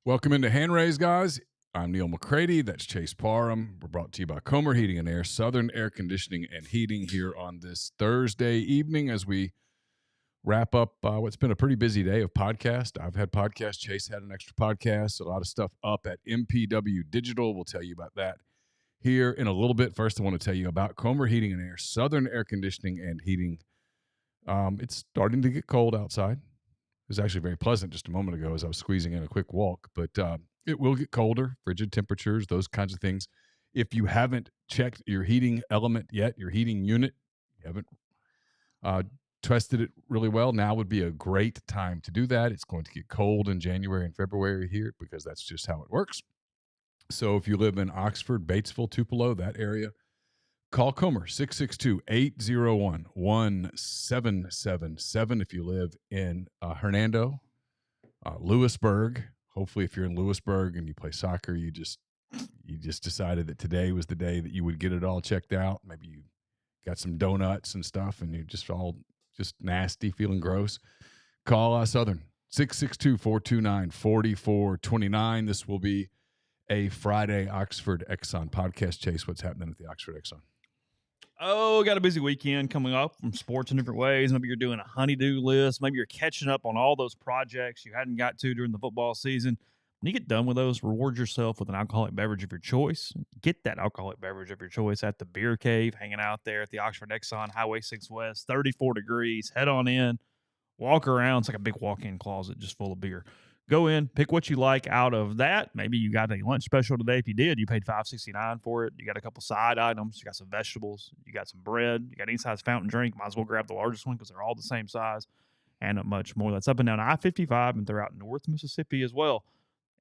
Welcome into Hand Raise, guys. I'm Neal McCready. That's Chase Parham. We're brought to you by Comer Heating and Air, Southern Air Conditioning and Heating, here on this Thursday evening as we wrap up what's been a pretty busy day of podcast. I've had podcasts. Chase had an extra podcast. A lot of stuff up at MPW Digital. We'll tell you about that here in a little bit. First, I want to tell you about Comer Heating and Air, Southern Air Conditioning and Heating. It's starting to get cold outside. It was actually very pleasant just a moment ago as I was squeezing in a quick walk, but it will get colder, frigid temperatures, those kinds of things. If you haven't checked your heating element yet, your heating unit, you haven't tested it really well, now would be a great time to do that. It's going to get cold in January and February here because that's just how it works. So if you live in Oxford, Batesville, Tupelo, that area, call Comer, 662-801-1777. If you live in Hernando, Lewisburg, hopefully if you're in Lewisburg and you play soccer, you just decided that today was the day that you would get it all checked out. Maybe you got some donuts and stuff and you're just all just nasty, feeling gross. Call Southern, 662-429-4429. This will be a Friday Oxford Exxon podcast. Chase, what's happening at the Oxford Exxon? Oh, got a busy weekend coming up from sports in different ways. Maybe you're doing a honey-do list. Maybe you're catching up on all those projects you hadn't got to during the football season. When you get done with those, reward yourself with an alcoholic beverage of your choice. Get that alcoholic beverage of your choice at the Beer Cave, hanging out there at the Oxford Exxon, Highway 6 West, 34 degrees. Head on in, walk around. It's like a big walk-in closet just full of beer. Go in, pick what you like out of that. Maybe you got a lunch special today. If you did, you paid $5.69 for it. You got a couple side items. You got some vegetables. You got some bread. You got any size fountain drink. Might as well grab the largest one because they're all the same size, and much more. That's up and down I-55 and throughout North Mississippi as well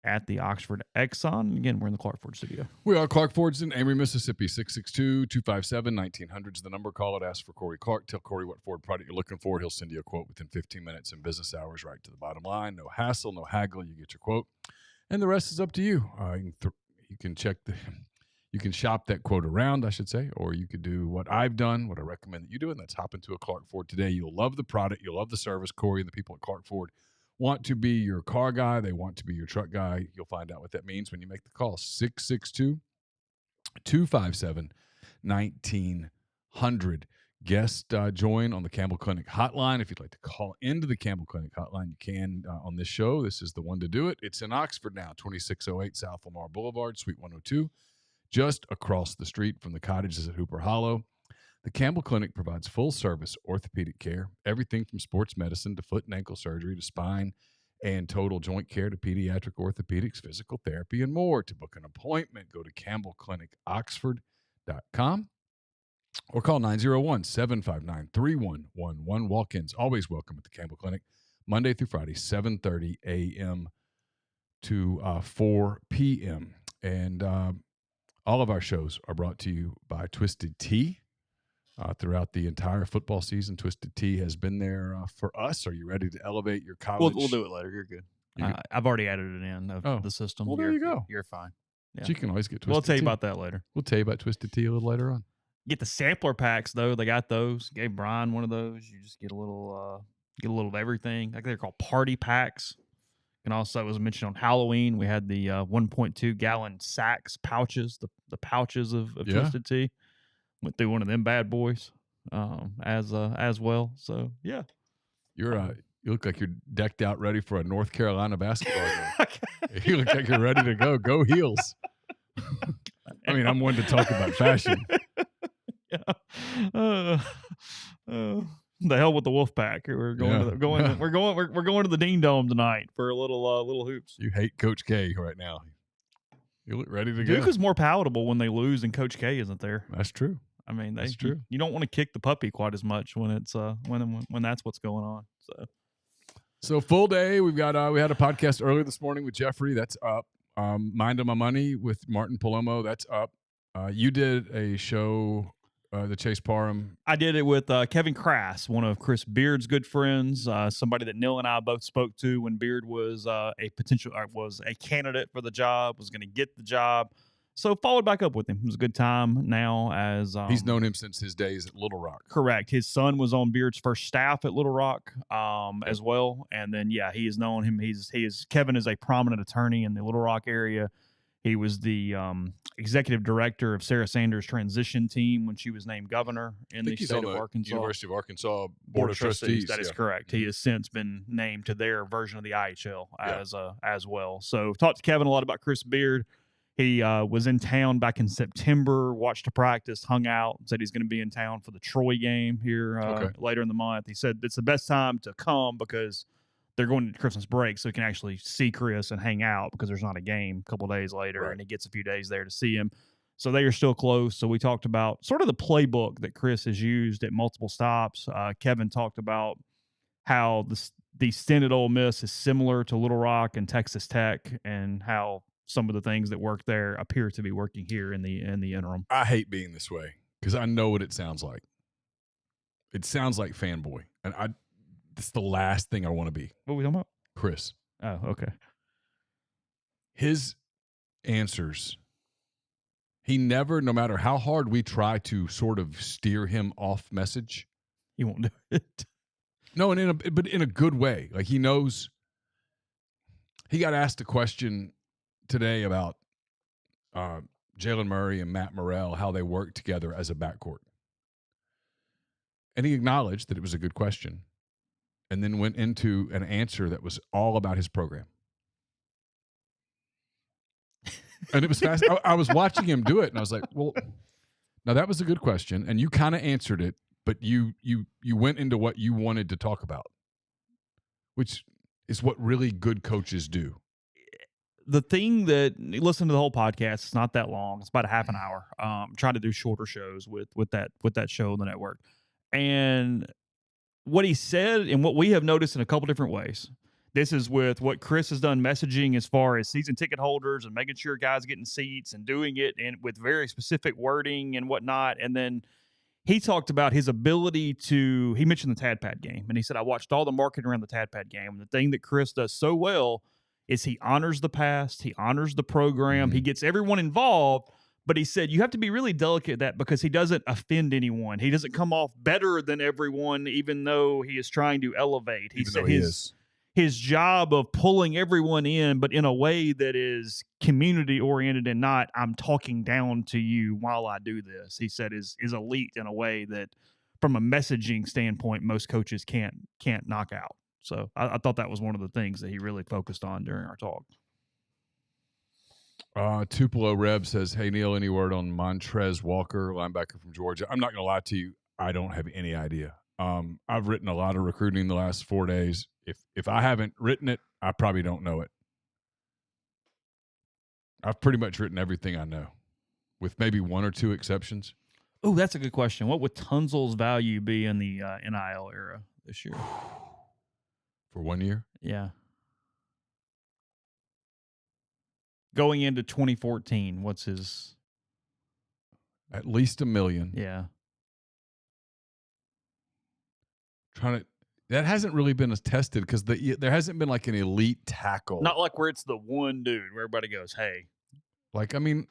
at the Oxford Exxon. Again, we're in the Clark Ford studio. We are Clark Ford's in Amory, Mississippi. 662-257-1900 is the number. Call it. Ask for Corey Clark. Tell Corey what Ford product you're looking for. He'll send you a quote within 15 minutes in business hours, right to the bottom line. No hassle, no haggle. You get your quote, and the rest is up to you. You can you can shop that quote around, I should say, or you could do what I've done, what I recommend that you do, and that's hop into a Clark Ford today. You'll love the product. You'll love the service. Corey and the people at Clark Ford want to be your car guy. They want to be your truck guy. You'll find out what that means when you make the call. 662-257-1900. Guest join on the Campbell Clinic Hotline. If you'd like to call into the Campbell Clinic Hotline, you can on this show. This is the one to do it. It's in Oxford now, 2608 South Lamar Boulevard, Suite 102, just across the street from the cottages at Hooper Hollow. The Campbell Clinic provides full-service orthopedic care, everything from sports medicine to foot and ankle surgery to spine and total joint care to pediatric orthopedics, physical therapy, and more. To book an appointment, go to campbellclinicoxford.com or call 901-759-3111. Walk-ins always welcome at the Campbell Clinic, Monday through Friday, 7:30 a.m. to 4 p.m. And all of our shows are brought to you by Twisted Tea. Throughout the entire football season, Twisted Tea has been there for us. Are you ready to elevate your college? We'll do it later. You're good. I've already added it in the system. Well, there you go. You're fine. Yeah. So you can always get Twisted We'll tell you Tea. about that later. We'll tell you about Twisted Tea a little later on. Get the sampler packs though. They got those. Gave Brian one of those. You just get a little of everything. I think they're called party packs. And also, it was mentioned on Halloween, we had the 1.2 gallon sacks pouches, the pouches of Twisted Tea. Went through one of them bad boys as well. So yeah, you look like you're decked out, ready for a North Carolina basketball game. You look like you're ready to go. Go Heels! I mean, I'm one to talk about fashion. Yeah. The hell with the Wolfpack. We're going to the Dean Dome tonight for a little hoops. You hate Coach K right now. You look ready to go. Duke is more palatable when they lose and Coach K isn't there. That's true. I mean, that's true. You don't want to kick the puppy quite as much when it's when that's what's going on. So full day. We had a podcast earlier this morning with Jeffrey. That's up. Mind on My Money with Martin Palomo. That's up. You did a show, the Chase Parham. I did it with Kevin Crass, one of Chris Beard's good friends, somebody that Neal and I both spoke to when Beard was was a candidate for the job, was going to get the job. So followed back up with him. It was a good time now as He's known him since his days at Little Rock. correct. His son was on Beard's first staff at Little Rock Yep. as well. And then he has known him. Kevin is a prominent attorney in the Little Rock area. He was the executive director of Sarah Sanders' transition team when she was named governor in the state of Arkansas. University of Arkansas Board of Trustees. That is correct. He has since been named to their version of the IHL as well. So talked to Kevin a lot about Chris Beard. He was in town back in September, watched a practice, hung out, said he's going to be in town for the Troy game here later in the month. He said it's the best time to come because they're going to Christmas break, so he can actually see Chris and hang out because there's not a game a couple of days later, and he gets a few days there to see him. So they are still close. So we talked about sort of the playbook that Chris has used at multiple stops. Kevin talked about how the stint at Ole Miss is similar to Little Rock and Texas Tech, and how some of the things that work there appear to be working here in the interim. I hate being this way because I know what it sounds like. It sounds like fanboy, and it's the last thing I want to be. What are we talking about? Chris. Oh, okay. His answers, he never, no matter how hard we try to sort of steer him off message, he won't do it. No, but in a good way. Like he knows. He got asked a question today about Jalen Murray and Matt Morrell, how they work together as a backcourt. And he acknowledged that it was a good question and then went into an answer that was all about his program. And it was fast. I was watching him do it, and I was like, well, now that was a good question, and you kind of answered it, but you went into what you wanted to talk about, which is what really good coaches do. The thing that, listen to the whole podcast, it's not that long. It's about a half an hour. Trying to do shorter shows with that show on the network. And what he said and what we have noticed in a couple different ways. This is with what Chris has done messaging as far as season ticket holders and making sure guys getting seats and doing it and with very specific wording and whatnot. And then he talked about his ability to, he mentioned the Tad Pad game. And he said, I watched all the marketing around the Tad Pad game. And the thing that Chris does so well is he honors the past. He honors the program. He gets everyone involved. But he said you have to be really delicate at that because he doesn't offend anyone. He doesn't come off better than everyone, even though he is trying to elevate. He said his job of pulling everyone in, but in a way that is community oriented and not I'm talking down to you while I do this. He said is elite in a way that, from a messaging standpoint, most coaches can't knock out. So I thought that was one of the things that he really focused on during our talk. Tupelo Reb says, hey, Neal, any word on Montrez Walker, linebacker from Georgia? I'm not going to lie to you. I don't have any idea. I've written a lot of recruiting the last 4 days. If I haven't written it, I probably don't know it. I've pretty much written everything I know, with maybe one or two exceptions. Oh, that's a good question. What would Tunzel's value be in the NIL era this year? For 1 year? Yeah. Going into 2014, what's his? At least $1 million. Yeah. That hasn't really been tested because there hasn't been like an elite tackle. Not like where it's the one dude where everybody goes, hey. Like, I mean,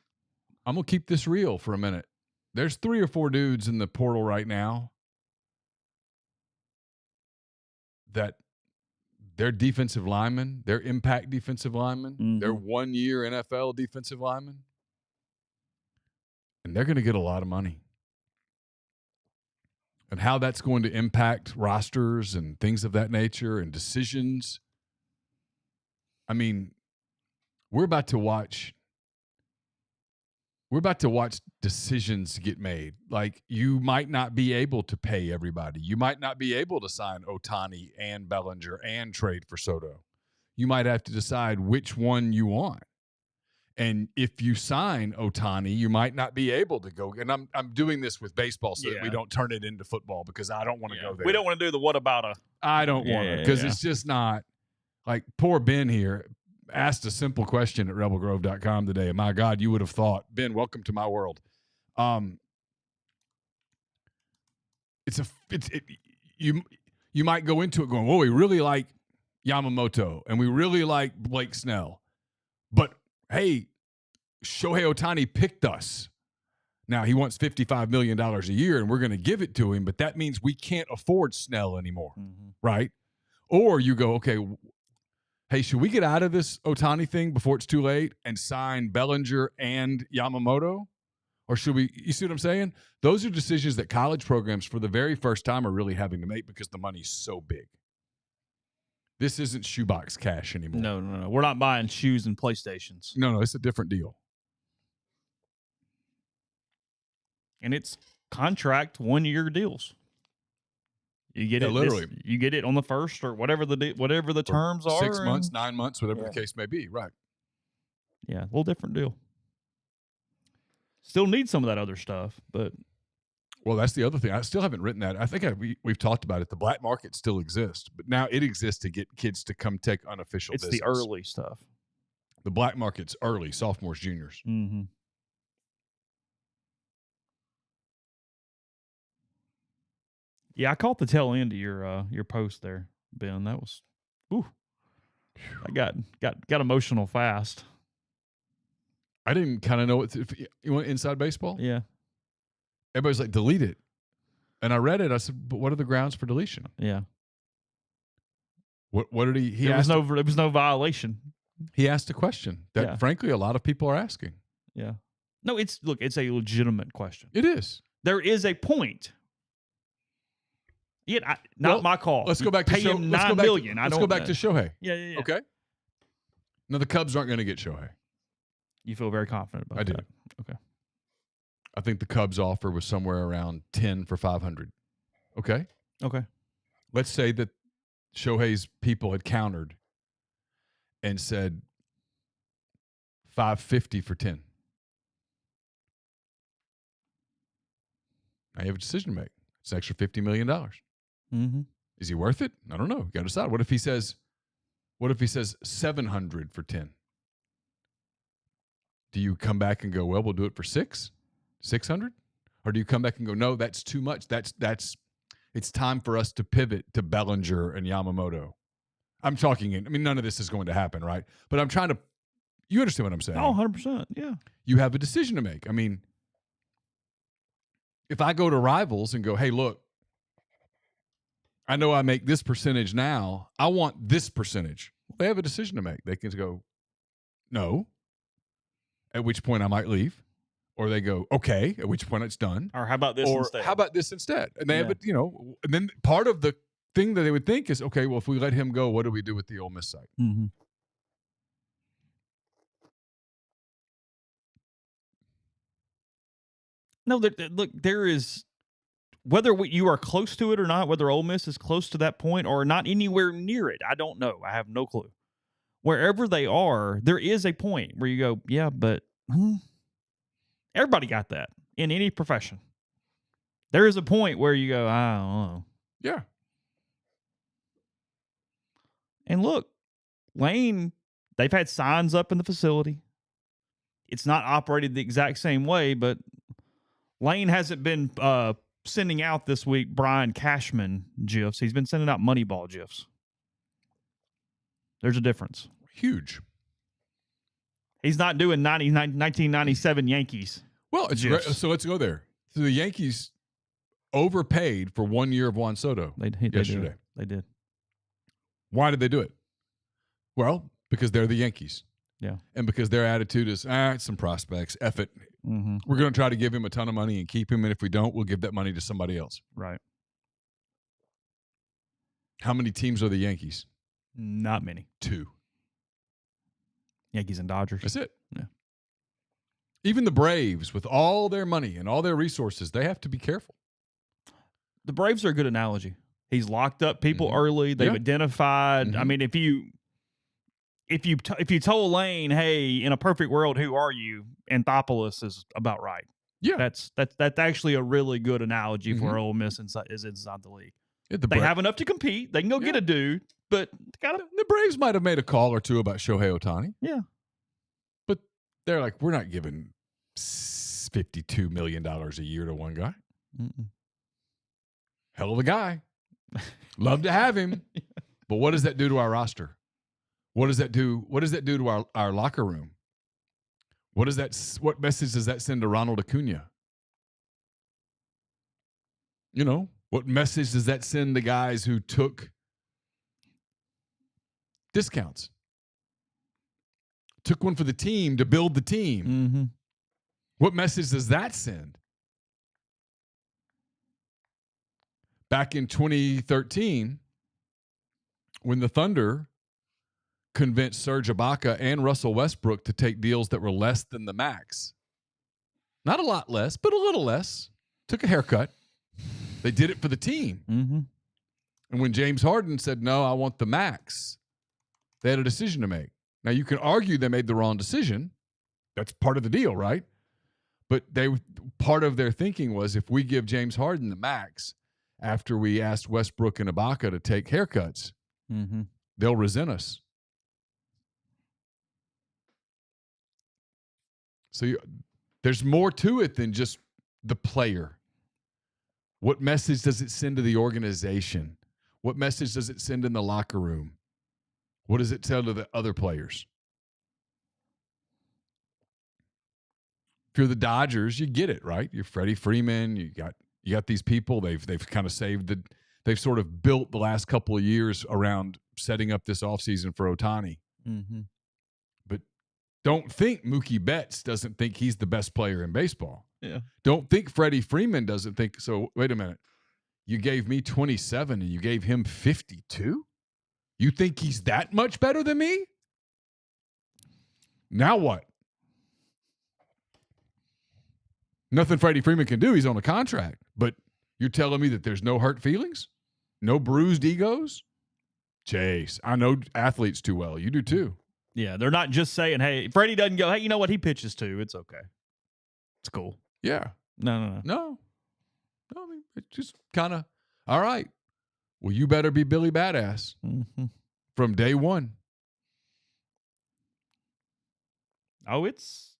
I'm going to keep this real for a minute. There's 3 or 4 dudes in the portal right now that they're defensive linemen, they're impact defensive linemen, they're 1 year NFL defensive linemen, and they're going to get a lot of money. And how that's going to impact rosters and things of that nature and decisions. I mean, we're about to watch decisions get made. Like, you might not be able to pay everybody. You might not be able to sign Ohtani and Bellinger and trade for Soto. You might have to decide which one you want. And if you sign Ohtani, you might not be able to go. And I'm doing this with baseball so that we don't turn it into football, because I don't want to go there. We don't want to do the what about a. I don't want to, because it's just not. Like, poor Ben here asked a simple question at rebelgrove.com today. And my God, you would have thought, Ben, welcome to my world. You might go into it going, well, we really like Yamamoto and we really like Blake Snell. But hey, Shohei Ohtani picked us. Now, he wants $55 million a year, and we're going to give it to him, but that means we can't afford Snell anymore, right? Or you go, okay, hey, should we get out of this Ohtani thing before it's too late and sign Bellinger and Yamamoto? Or should we – you see what I'm saying? Those are decisions that college programs for the very first time are really having to make because the money's so big. This isn't shoebox cash anymore. No. We're not buying shoes and PlayStations. No, it's a different deal. And it's contract 1-year deals. You get it literally. You get it on the first or whatever the terms are. 6 months, 9 months, whatever the case may be. Right. Yeah, a little different deal. Still need some of that other stuff, but well, that's the other thing. I still haven't written that. I think we've talked about it. The black market still exists, but now it exists to get kids to come take unofficial visits. It's the early stuff. The black market's early, sophomores, juniors. Mm-hmm. Yeah, I caught the tail end of your post there, Ben. That was, I got emotional fast. I didn't kind of know what you want inside baseball. Yeah, everybody's like, delete it, and I read it. I said, but what are the grounds for deletion? Yeah. What did he? There was no violation. He asked a question that, frankly, a lot of people are asking. Yeah. No, it's a legitimate question. It is. There is a point. Yeah, not my call. Let's go back to him $9 million. Let's go back to Shohei. Yeah. Okay. Now the Cubs aren't going to get Shohei. You feel very confident about that? I do. Okay. I think the Cubs offer was somewhere around 10 for $500. Okay. Okay. Let's say that Shohei's people had countered and said $550 for 10. Now you have a decision to make. It's an extra $50 million. Mm-hmm. Is he worth it? I don't know. You got to decide. What if he says $700 for 10? Do you come back and go, well, we'll do it for $600? Or do you come back and go, no, that's too much. It's time for us to pivot to Bellinger and Yamamoto. I'm talking none of this is going to happen, right? But I'm trying to, you understand what I'm saying? Oh, 100%. Yeah. You have a decision to make. If I go to Rivals and go, hey, look, I know I make this percentage now. I want this percentage. They have a decision to make. They can go, no, at which point I might leave. Or they go, okay, at which point it's done. Or how about this instead? How about this instead? And they have it, and then part of the thing that they would think is, okay, well, if we let him go, what do we do with the Ole Miss site? Mm-hmm. No, look, there is, whether you are close to it or not, whether Ole Miss is close to that point or not anywhere near it, I don't know. I have no clue. Wherever they are, there is a point where you go, yeah, but everybody got that in any profession. There is a point where you go, I don't know. Yeah. And look, Lane, they've had signs up in the facility. It's not operated the exact same way, but Lane hasn't been sending out this week Brian Cashman GIFs. He's been sending out Moneyball GIFs. There's a difference. Huge. He's not doing 1997 Yankees. Well, it's great. So let's go there. So the Yankees overpaid for 1 year of Juan Soto yesterday. They did. Why did they do it? Well, because they're the Yankees. Yeah. And because their attitude is, it's some prospects, F it. Mm-hmm. We're going to try to give him a ton of money and keep him, and if we don't, we'll give that money to somebody else. Right. How many teams are the Yankees? Not many. 2. Yankees and Dodgers. That's it. Yeah. Even the Braves, with all their money and all their resources, they have to be careful. The Braves are a good analogy. He's locked up people early. They've identified. Mm-hmm. If you told Lane, hey, in a perfect world, who are you? Anthopoulos is about right. Yeah, that's actually a really good analogy for Ole Miss inside the league. Yeah, they have enough to compete. They can go get a dude, but the Braves might have made a call or two about Shohei Ohtani. Yeah, but they're like, we're not giving $52 million a year to one guy. Mm-mm. Hell of a guy. Love to have him. But what does that do to our roster? What does that do? What does that do to our locker room? What message does that send to Ronald Acuna? What message does that send to guys who took discounts? Took one for the team to build the team. Mm-hmm. What message does that send? Back in 2013, when the Thunder convinced Serge Ibaka and Russell Westbrook to take deals that were less than the max. Not a lot less, but a little less. Took a haircut. They did it for the team. Mm-hmm. And when James Harden said, no, I want the max, they had a decision to make. Now, you can argue they made the wrong decision. That's part of the deal, right? But part of their thinking was, if we give James Harden the max after we asked Westbrook and Ibaka to take haircuts, mm-hmm. they'll resent us. So there's more to it than just the player. What message does it send to the organization? What message does it send in the locker room? What does it tell to the other players? If you're the Dodgers, you get it, right? You're Freddie Freeman. You got these people. They've kind of they've sort of built the last couple of years around setting up this offseason for Ohtani. Mm-hmm. But don't think Mookie Betts doesn't think he's the best player in baseball. Yeah. Don't think Freddie Freeman doesn't think so. Wait a minute. You gave me 27 and you gave him 52? You think he's that much better than me? Now what? Nothing Freddie Freeman can do. He's on a contract. But you're telling me that there's no hurt feelings? No bruised egos? Chase, I know athletes too well. You do too. Yeah, they're not just saying, hey, Freddie doesn't go, hey, you know what? He pitches too. It's okay. It's cool. Yeah. No. I mean, it's just kind of, all right. Well, you better be Billy Badass from day one. Oh, it's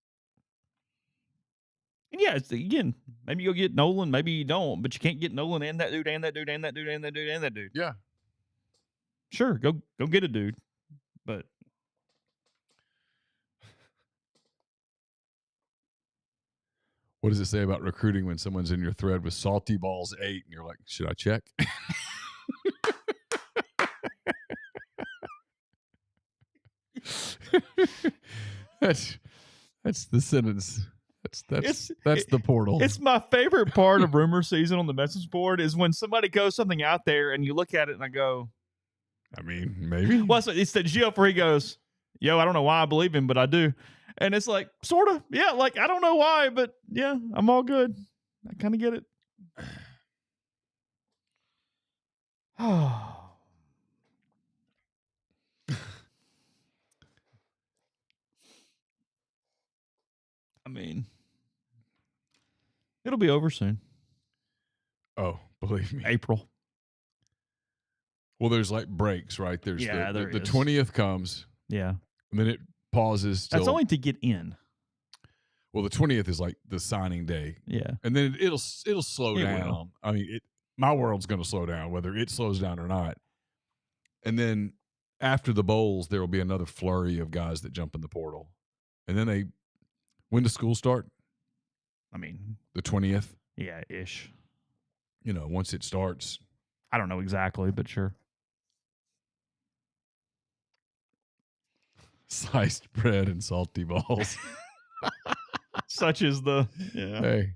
again, maybe you'll get Nolan, maybe you don't, but you can't get Nolan and that dude and that dude and that dude and that dude and that dude. Yeah. Sure, go get a dude. But what does it say about recruiting when someone's in your thread with salty balls 8 and you're like, should I check? That's the sentence. That's the portal. It's my favorite part of rumor season on the message board is when somebody goes something out there and you look at it and I go, I mean, maybe. Well, it's the GF where he goes, yo, I don't know why I believe him, but I do. And it's like, sort of, yeah, like, I don't know why, but yeah, I'm all good. I kind of get it. Oh. I mean, it'll be over soon. Oh, believe me. April. Well, there's like breaks, right? There's the 20th comes. Yeah. And then it pauses. That's only to get in. Well, the 20th is like the signing day. Yeah. And then it'll slow down. Will. I mean, my world's going to slow down, whether it slows down or not. And then after the bowls, there will be another flurry of guys that jump in the portal. And then when does school start? I mean, the 20th? Yeah, ish. Once it starts. I don't know exactly, but sure. Sliced bread and salty balls. Such is the Hey.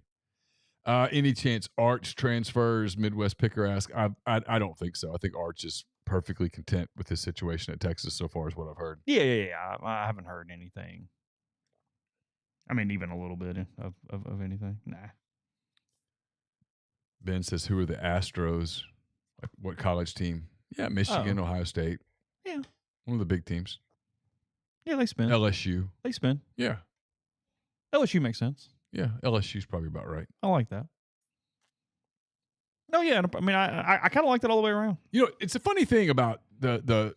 Any chance Arch transfers? Midwest Picker asks. I don't think so. I think Arch is perfectly content with his situation at Texas so far, is what I've heard. Yeah. I haven't heard anything. I mean, even a little bit of anything. Nah. Ben says, who are the Astros? Like, what college team? Yeah, Michigan, Ohio State. Yeah. One of the big teams. Yeah, they spin. LSU. They spin. Yeah. LSU makes sense. Yeah, LSU's probably about right. I like that. No, yeah. I mean, I kind of like that all the way around. It's a funny thing about the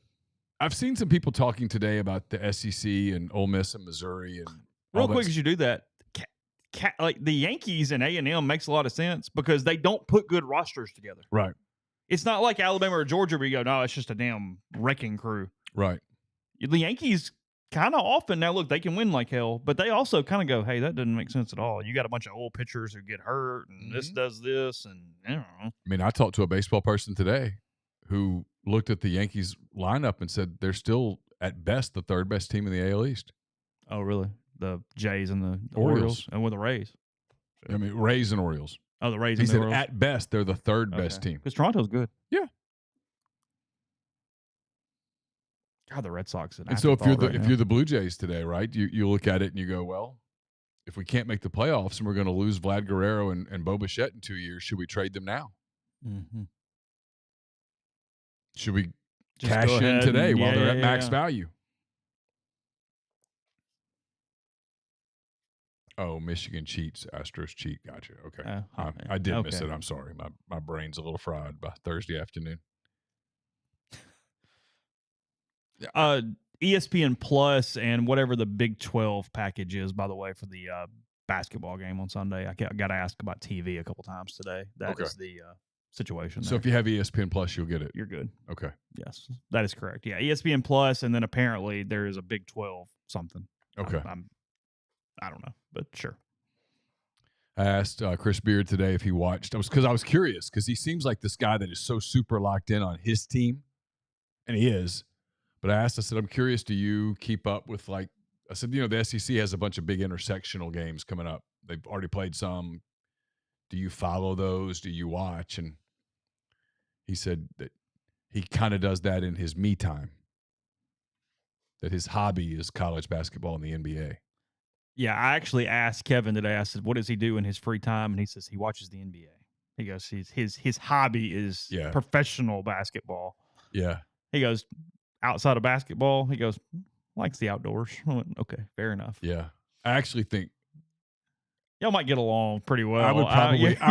I've seen some people talking today about the SEC and Ole Miss and Missouri and real quick as you do that. Like the Yankees and A&M makes a lot of sense because they don't put good rosters together. Right. It's not like Alabama or Georgia where you go, no, it's just a damn wrecking crew. Right. The Yankees kind of often now, look, they can win like hell, but they also kind of go, hey, that doesn't make sense at all. You got a bunch of old pitchers who get hurt, and this does this, and I don't know. I mean, I talked to a baseball person today who looked at the Yankees lineup and said they're still, at best, the third best team in the AL East. Oh, really? The Jays and the Orioles. Orioles and with the Rays. I mean, Rays and Orioles. Oh, the Rays He and the said Orioles. at best they're the third best team. Because Toronto's good. Yeah. God, the Red Sox. And so if you're the Blue Jays today, right? You look at it and you go, well, if we can't make the playoffs and we're going to lose Vlad Guerrero and Bo Bichette in 2 years, should we trade them now? Mm-hmm. Should we Just cash go in ahead today and- while yeah, they're yeah, at yeah, max yeah. value? Oh, Michigan cheats. Astros cheat. Gotcha. Okay. I did miss it. I'm sorry. My brain's a little fried by Thursday afternoon. ESPN Plus and whatever the Big 12 package is, by the way, for the basketball game on Sunday. I got to ask about TV a couple times today. That is the situation. So there. if you have ESPN Plus, you'll get it. You're good. Okay. Yes, that is correct. Yeah, ESPN Plus, and then apparently there is a Big 12 something. Okay. I don't know, but sure. I asked Chris Beard today if he watched. I was curious because he seems like this guy that is so super locked in on his team, and he is. But I said, I'm curious, do you keep up with, like, I said, the SEC has a bunch of big intersectional games coming up. They've already played some. Do you follow those? Do you watch? And he said that he kind of does that in his me time, that his hobby is college basketball and the NBA. Yeah, I actually asked Kevin today. I said, what does he do in his free time? And he says he watches the NBA. He goes, his hobby is professional basketball. Yeah. He goes, outside of basketball, he goes, likes the outdoors. I went, okay, fair enough. Yeah. I actually think y'all might get along pretty well. I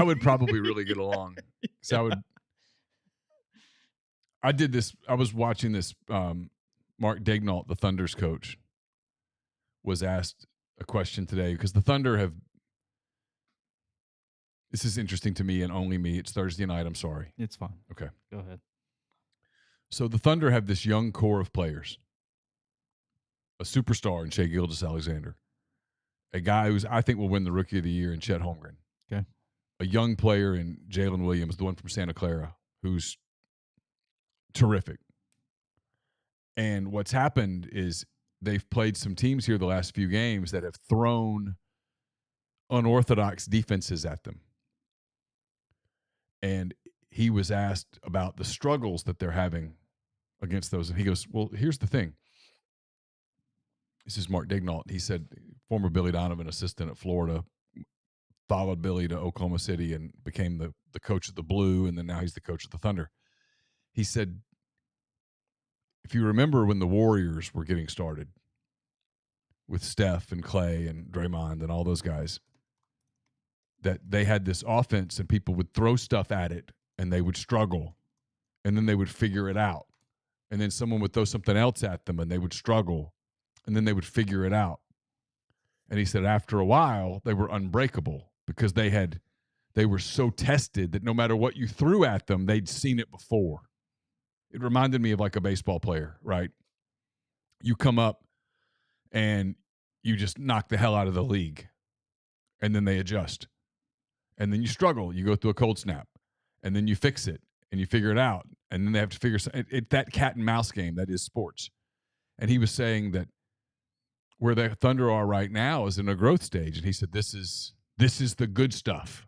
would probably really get along. So I was watching this, Mark Daignault, the Thunder's coach, was asked a question today because the Thunder this is interesting to me and only me. It's Thursday night. I'm sorry. It's fine. Okay. Go ahead. So the Thunder have this young core of players, a superstar in Shai Gilgeous-Alexander, a guy who's I think will win the Rookie of the Year in Chet Holmgren. Okay. A young player in Jalen Williams, the one from Santa Clara, who's terrific. And what's happened is they've played some teams here the last few games that have thrown unorthodox defenses at them. And he was asked about the struggles that they're having against those. And he goes, well, here's the thing. This is Mark Daignault. He said, former Billy Donovan assistant at Florida, followed Billy to Oklahoma City and became the coach of the Blue, and then now he's the coach of the Thunder. He said, if you remember when the Warriors were getting started with Steph and Clay and Draymond and all those guys, that they had this offense and people would throw stuff at it and they would struggle and then they would figure it out. And then someone would throw something else at them and they would struggle and then they would figure it out. And he said after a while, they were unbreakable because they were so tested that no matter what you threw at them, they'd seen it before. It reminded me of like a baseball player, right? You come up and you just knock the hell out of the league and then they adjust. And then you struggle. You go through a cold snap and then you fix it and you figure it out. And then they have to figure that cat and mouse game that is sports. And he was saying that where the Thunder are right now is in a growth stage. And he said, this is the good stuff.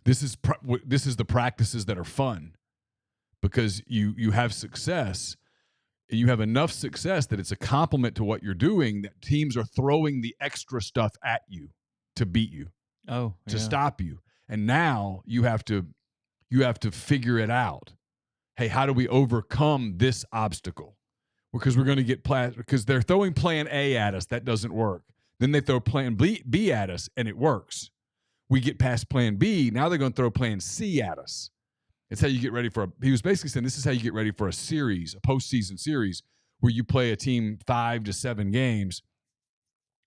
This is the practices that are fun because you have success and you have enough success that it's a compliment to what you're doing that teams are throwing the extra stuff at you to beat you. To stop you. And now you have to figure it out. Hey, how do we overcome this obstacle? Because we're going to get because they're throwing plan A at us. That doesn't work. Then they throw plan B at us and it works. We get past plan B. Now they're going to throw plan C at us. It's how you get ready he was basically saying this is how you get ready for a series, a postseason series where you play a team 5 to 7 games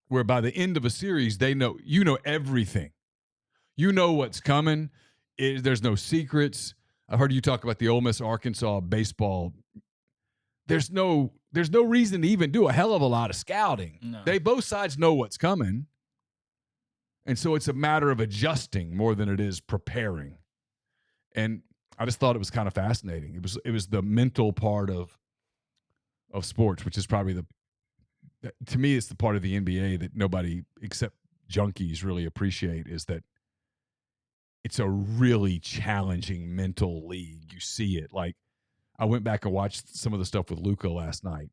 where by the end of a series, you know everything. You know what's coming. There's no secrets. I've heard you talk about the Ole Miss Arkansas baseball. There's no there's no reason to even do a hell of a lot of scouting. No. Both sides know what's coming. And so it's a matter of adjusting more than it is preparing. And I just thought it was kind of fascinating. It was the mental part of sports, which is probably to me, it's the part of the NBA that nobody except junkies really appreciate, is that it's a really challenging mental league. You see it. Like, I went back and watched some of the stuff with Luka last night.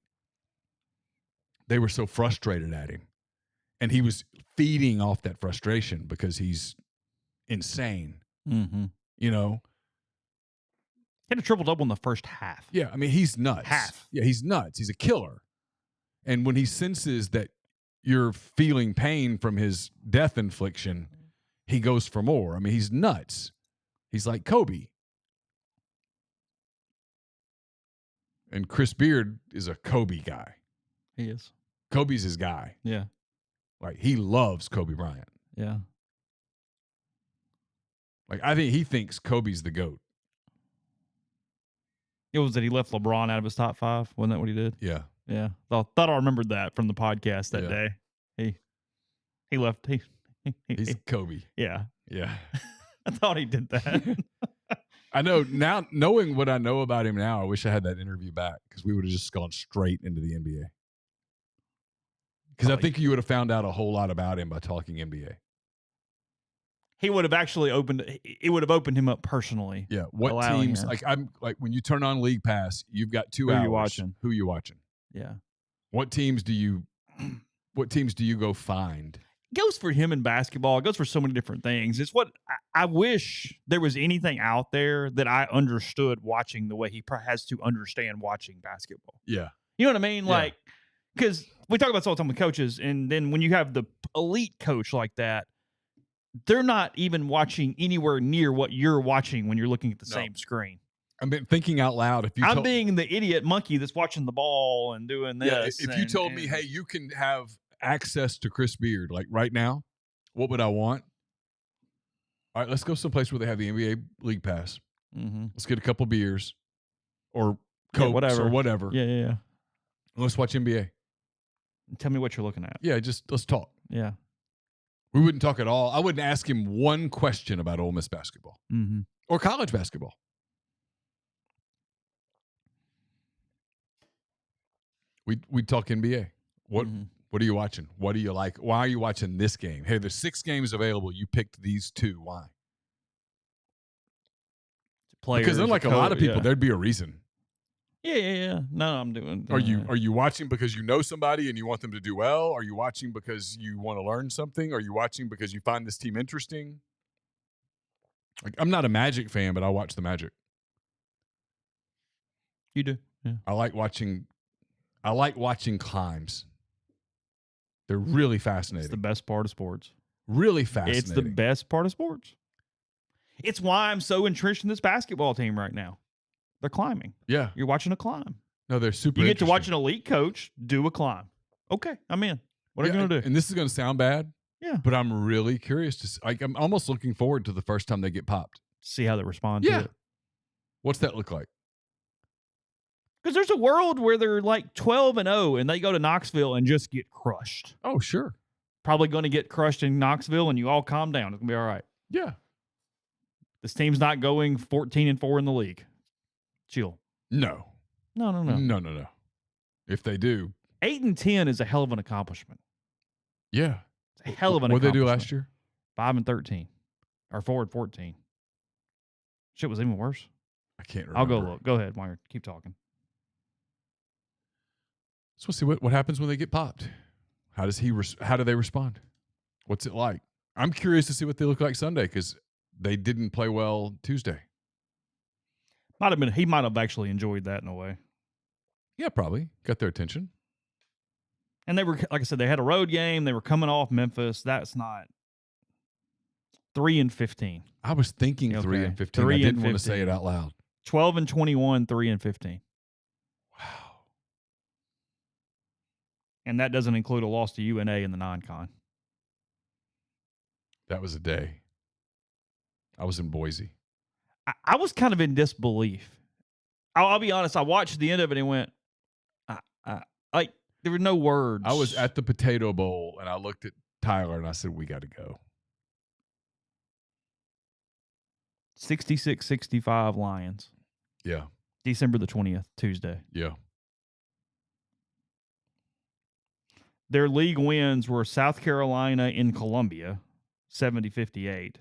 They were so frustrated at him. And he was feeding off that frustration because he's insane. Mm-hmm. You know? He had a triple-double in the first half. Yeah, I mean, he's nuts. Half. Yeah, he's nuts. He's a killer. And when he senses that you're feeling pain from his death infliction, he goes for more. I mean, he's nuts. He's like Kobe. And Chris Beard is a Kobe guy. He is. Kobe's his guy. Yeah. Like, he loves Kobe Bryant. Yeah. Like, I think he thinks Kobe's the GOAT. It was that he left LeBron out of his top 5. Wasn't that what he did? Yeah. Yeah. Thought I remembered that from the podcast that Yeah. day. He left. He's Kobe. Yeah. Yeah. I thought he did that. I know now, knowing what I know about him now, I wish I had that interview back, because we would have just gone straight into the NBA. Because I think you would have found out a whole lot about him by talking NBA. He would have actually it would have opened him up personally. Yeah. What teams, when you turn on League Pass, you've got 2 hours. Who you watching? Who you watching? Yeah. What teams do you go find? It goes for him in basketball. It goes for so many different things. It's what I wish there was anything out there that I understood watching the way he has to understand watching basketball. Yeah. You know what I mean? Yeah. Like, because we talk about this all the time with coaches, and then when you have the elite coach like that, they're not even watching anywhere near what you're watching when you're looking at the same screen. I've been thinking out loud. I'm being the idiot monkey that's watching the ball and doing this. Yeah, if you told me, hey, you can have access to Chris Beard, like right now, what would I want? All right, let's go someplace where they have the NBA League Pass. Mm-hmm. Let's get a couple beers or Cokes or whatever. Yeah. Let's watch NBA. Tell me what you're looking at. Yeah, just let's talk. Yeah. We wouldn't talk at all. I wouldn't ask him one question about Ole Miss basketball or college basketball. We'd talk NBA. What are you watching? What do you like? Why are you watching this game? Hey, there's 6 games available. You picked these 2. Why? Players, because unlike a lot of people, there'd be a reason. Yeah. No, I'm doing. Are you watching because you know somebody and you want them to do well? Are you watching because you want to learn something? Are you watching because you find this team interesting? Like, I'm not a Magic fan, but I watch the Magic. You do. Yeah. I like watching climbs. They're really fascinating. It's the best part of sports. Really fascinating. It's the best part of sports. It's why I'm so entrenched in this basketball team right now. They're climbing. Yeah. You're watching a climb. No, they're super You get to watch interesting. an elite coach do a climb. Okay, I'm in. What are you going to do? And this is going to sound bad. Yeah. But I'm really curious to I'm almost looking forward to the first time they get popped. See how they respond to it. What's that look like? Because there's a world where they're like 12-0 and they go to Knoxville and just get crushed. Oh, sure. Probably going to get crushed in Knoxville, and you all calm down. It's going to be all right. Yeah. This team's not going 14-4 in the league. Chill. No. No. If they do. 8-10 is a hell of an accomplishment. Yeah. It's a hell of an accomplishment. What did they do last year? 5-13. Or 4-14. Shit was even worse. I can't remember. I'll go look. Go ahead, Meyer. Keep talking. So we'll see what happens when they get popped. How do they respond? What's it like? I'm curious to see what they look like Sunday, because they didn't play well Tuesday. He might have actually enjoyed that in a way. Yeah, probably. Got their attention. And they were, like I said, they had a road game. They were coming off Memphis. That's not 3-15. I was thinking 3-15. I didn't want to say it out loud. 12-21, 3-15. Wow. And that doesn't include a loss to UNA in the non-con. That was a day. I was in Boise. I was kind of in disbelief. I'll be honest. I watched the end of it and went, Like there were no words. I was at the Potato Bowl and I looked at Tyler and I said, we got to go. 66-65 Lions. Yeah. December the 20th, Tuesday. Yeah. Their league wins were South Carolina in Columbia, 70-58.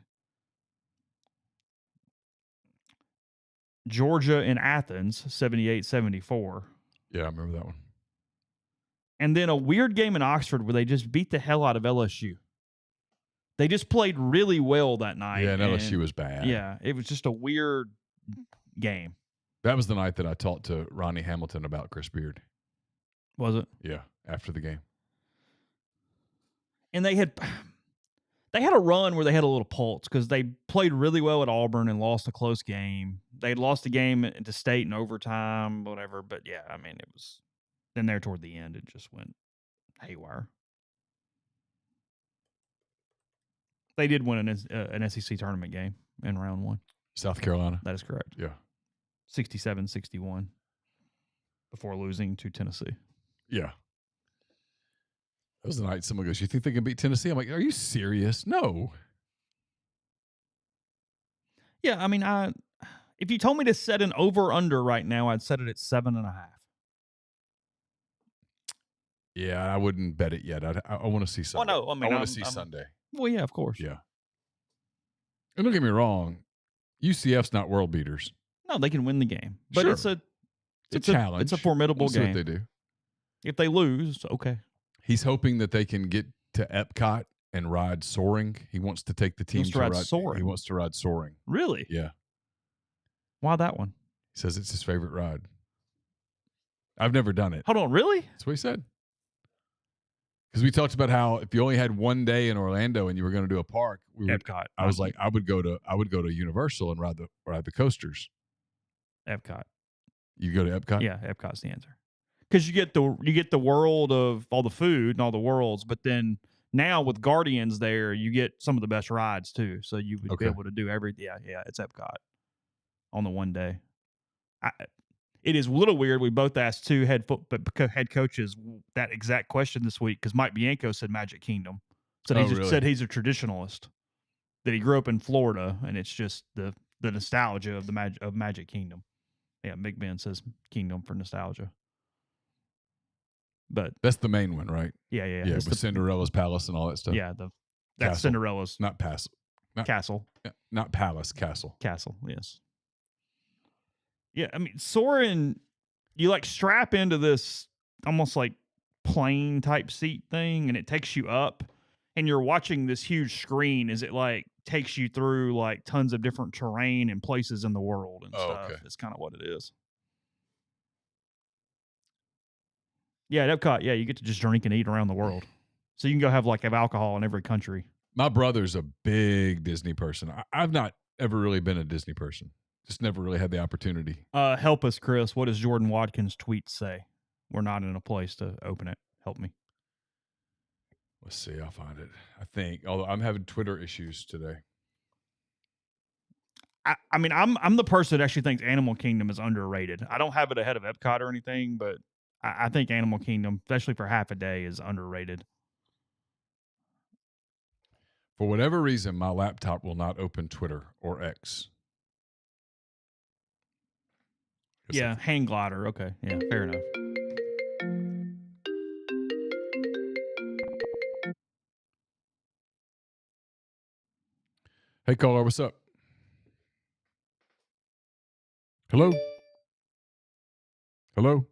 Georgia in Athens, 78-74. Yeah, I remember that one. And then a weird game in Oxford where they just beat the hell out of LSU. They just played really well that night. Yeah, and LSU was bad. Yeah, it was just a weird game. That was the night that I talked to Ronnie Hamilton about Chris Beard. Was it? Yeah, after the game. And they had a run where they had a little pulse because they played really well at Auburn and lost a close game. They had lost a game to State in overtime, whatever. But yeah, I mean, it was then there toward the end, it just went haywire. They did win an SEC tournament game in round one. South Carolina. That is correct. Yeah. 67-61 before losing to Tennessee. Yeah. That was the night someone goes, you think they can beat Tennessee? I'm like, are you serious? No. Yeah, I mean, if you told me to set an over-under right now, I'd set it at 7.5. Yeah, I wouldn't bet it yet. I want to see Sunday. Well, no, I mean, I want to see Sunday. Well, yeah, of course. Yeah. And don't get me wrong, UCF's not world beaters. No, they can win the game, but Sure. it's a challenge. It's a formidable We'll see game. what they do. If they lose, okay. He's hoping that they can get to Epcot and ride Soaring. He wants to take the team to ride Soaring. He wants to ride Soaring. Really? Yeah. Why that one? He says it's his favorite ride. I've never done it. Hold on, really? That's what he said. Because we talked about how if you only had one day in Orlando and you were going to do a park, Epcot. I was like, I would go to Universal and ride the coasters. Epcot. You go to Epcot? Yeah, Epcot's the answer. Because you get the world of all the food and all the worlds, but then now with Guardians there, you get some of the best rides too. So you would be able to do everything. Yeah, it's Epcot on the one day. It is a little weird. We both asked two head coaches that exact question this week because Mike Bianco said Magic Kingdom. Said he's a traditionalist. That he grew up in Florida, and it's just the nostalgia of the Magic Kingdom. Yeah, Big Ben says Kingdom for nostalgia. But that's the main one, right? Yeah. Yeah, with Cinderella's palace and all that stuff. Yeah, that's Cinderella's castle. Not palace, castle. Castle, yes. Yeah, I mean, Soarin', you like strap into this almost like plane type seat thing, and it takes you up, and you're watching this huge screen as it like takes you through like tons of different terrain and places in the world and stuff. Okay. It's kind of what it is. Yeah, at Epcot, yeah, you get to just drink and eat around the world. So you can go have alcohol in every country. My brother's a big Disney person. I've not ever really been a Disney person. Just never really had the opportunity. Help us, Chris. What does Jordan Watkins' tweet say? We're not in a place to open it. Help me. Let's see. I'll find it. I think, although I'm having Twitter issues today. I mean, I'm the person that actually thinks Animal Kingdom is underrated. I don't have it ahead of Epcot or anything, but I think Animal Kingdom, especially for half a day, is underrated. For whatever reason, my laptop will not open Twitter or X. Yeah, hang glider. Okay. Yeah, fair enough. Hey, caller, what's up? Hello? Hello?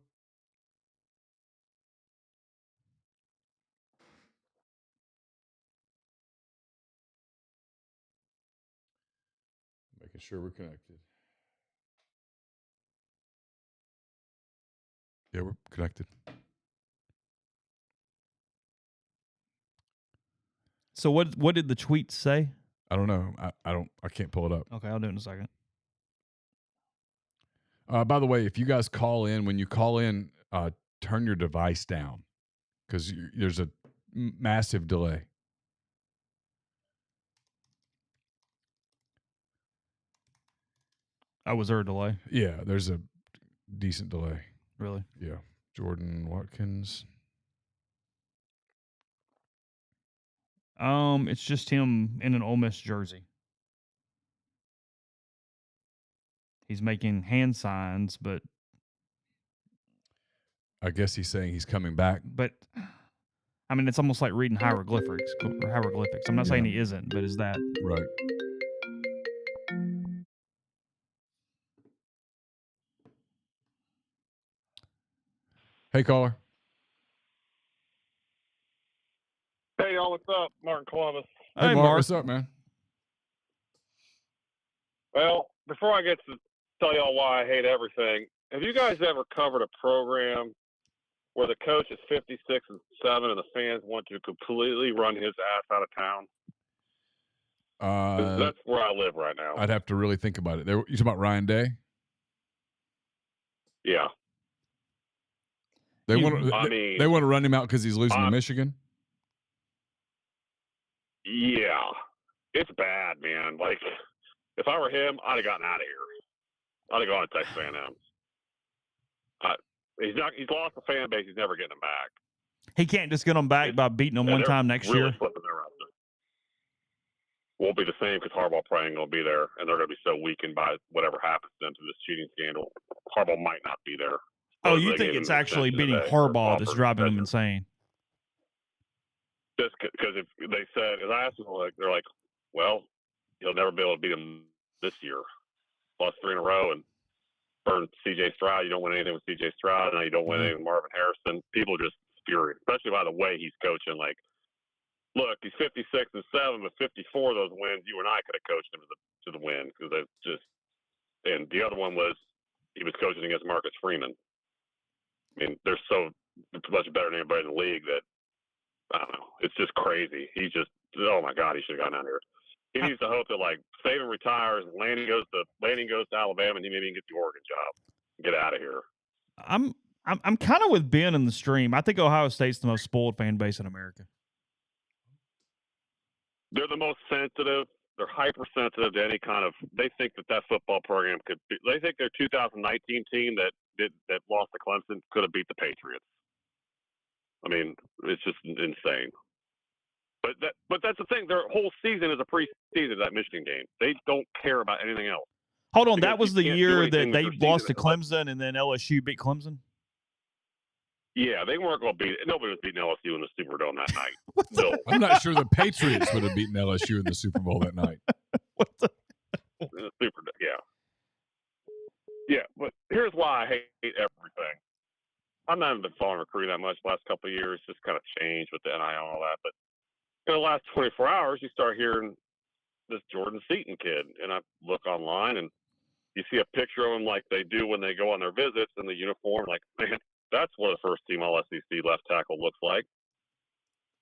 Making sure we're connected. Yeah, we're connected. So what did the tweet say? I don't know. I can't pull it up. Okay, I'll do it in a second. By the way, if you guys call in, when you call in, turn your device down because there's a massive delay. Oh, was there a delay? Yeah, there's a decent delay. Really? Yeah. Jordan Watkins. It's just him in an Ole Miss jersey. He's making hand signs, but I guess he's saying he's coming back. I mean, it's almost like reading hieroglyphics. I'm not saying he isn't, but is that right? Hey, caller. Hey, y'all, what's up? Martin Columbus. Hey, Mark, what's up, man? Well, before I get to tell y'all why I hate everything, have you guys ever covered a program where the coach is 56 and 7 and the fans want to completely run his ass out of town? That's where I live right now. I'd have to really think about it. You talking about Ryan Day? Yeah. They want to run him out because he's losing to Michigan? Yeah. It's bad, man. Like, if I were him, I'd have gotten out of here. I'd have gone to Texas A&M. He's lost the fan base. He's never getting them back. He can't just get them back by beating them one time next year? Flipping their roster. Won't be the same because Harbaugh probably ain't going to be there, and they're going to be so weakened by whatever happens to them through this cheating scandal. Harbaugh might not be there. Oh, you think it's actually beating Harbaugh that's driving them insane? Just because if they said, as I asked them, they're like, well, you'll never be able to beat him this year. Lost 3 in a row and burned C.J. Stroud. You don't win anything with C.J. Stroud, and now you don't win anything with Marvin Harrison. People are just furious, especially by the way he's coaching. Like, look, he's 56 and 7, but 54 of those wins, you and I could have coached him to the win because it's just. And the other one was he was coaching against Marcus Freeman. I mean, they're so much better than anybody in the league that I don't know. It's just crazy. He's just, oh my God, he should have gotten out here. He needs to hope that like Saban retires, Lanning goes to Alabama, and he maybe can get the Oregon job. Get out of here. I'm kind of with Ben in the stream. I think Ohio State's the most spoiled fan base in America. They're the most sensitive. They're hypersensitive to any kind of. They think that football program could. They think their 2019 team that lost to Clemson could have beat the Patriots. I mean, it's just insane. But that's the thing. Their whole season is a preseason, that Michigan game. They don't care about anything else. Hold on, that was the year that they lost to Clemson and then LSU beat Clemson? Yeah, they weren't going to beat it. Nobody was beating LSU in the Superdome that night. No. I'm not sure the Patriots would have beaten LSU in the Super Bowl that night. What the? Superdome, yeah. Yeah, but here's why I hate everything. I'm not even following recruiting that much the last couple of years. Just kind of changed with the NIL and all that. But in the last 24 hours, you start hearing this Jordan Seaton kid. And I look online, and you see a picture of him like they do when they go on their visits in the uniform. Like, man, that's what a first-team All-SEC left tackle looks like.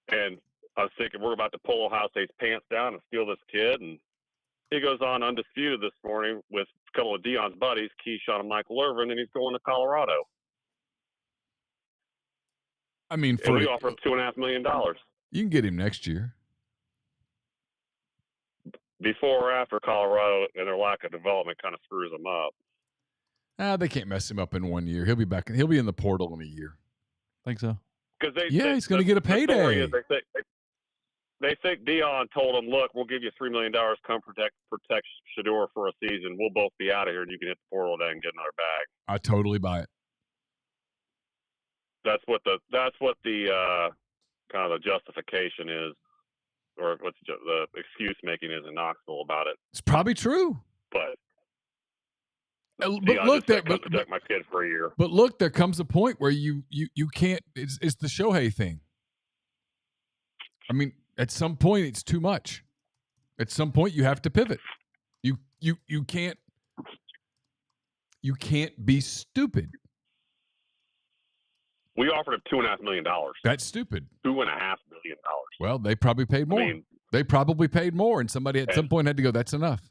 And I was thinking we're about to pull Ohio State's pants down and steal this kid. And he goes on undisputed this morning with a couple of Deion's buddies, Keyshawn and Michael Irvin, and he's going to Colorado. I mean, we offer him $2.5 million. You can get him next year. Before or after Colorado, and their lack of development kind of screws them up. They can't mess him up in 1 year. He'll be back. He'll be in the portal in a year. Think so? Because he's going to get a payday. They think Deion told him, "Look, we'll give you $3 million. Come protect Shedeur for a season. We'll both be out of here, and you can hit the portal then and get another bag." I totally buy it. That's what the kind of the justification is, or what's the excuse making is in Knoxville about it. It's probably true. But look, protect my kid for a year. But look, there comes a point where you can't. It's the Shohei thing. I mean, at some point, it's too much. At some point, you have to pivot. You can't be stupid. We offered him $2.5 million. That's stupid. $2.5 million. Well, they probably paid more. They probably paid more, and somebody at some point had to go, that's enough.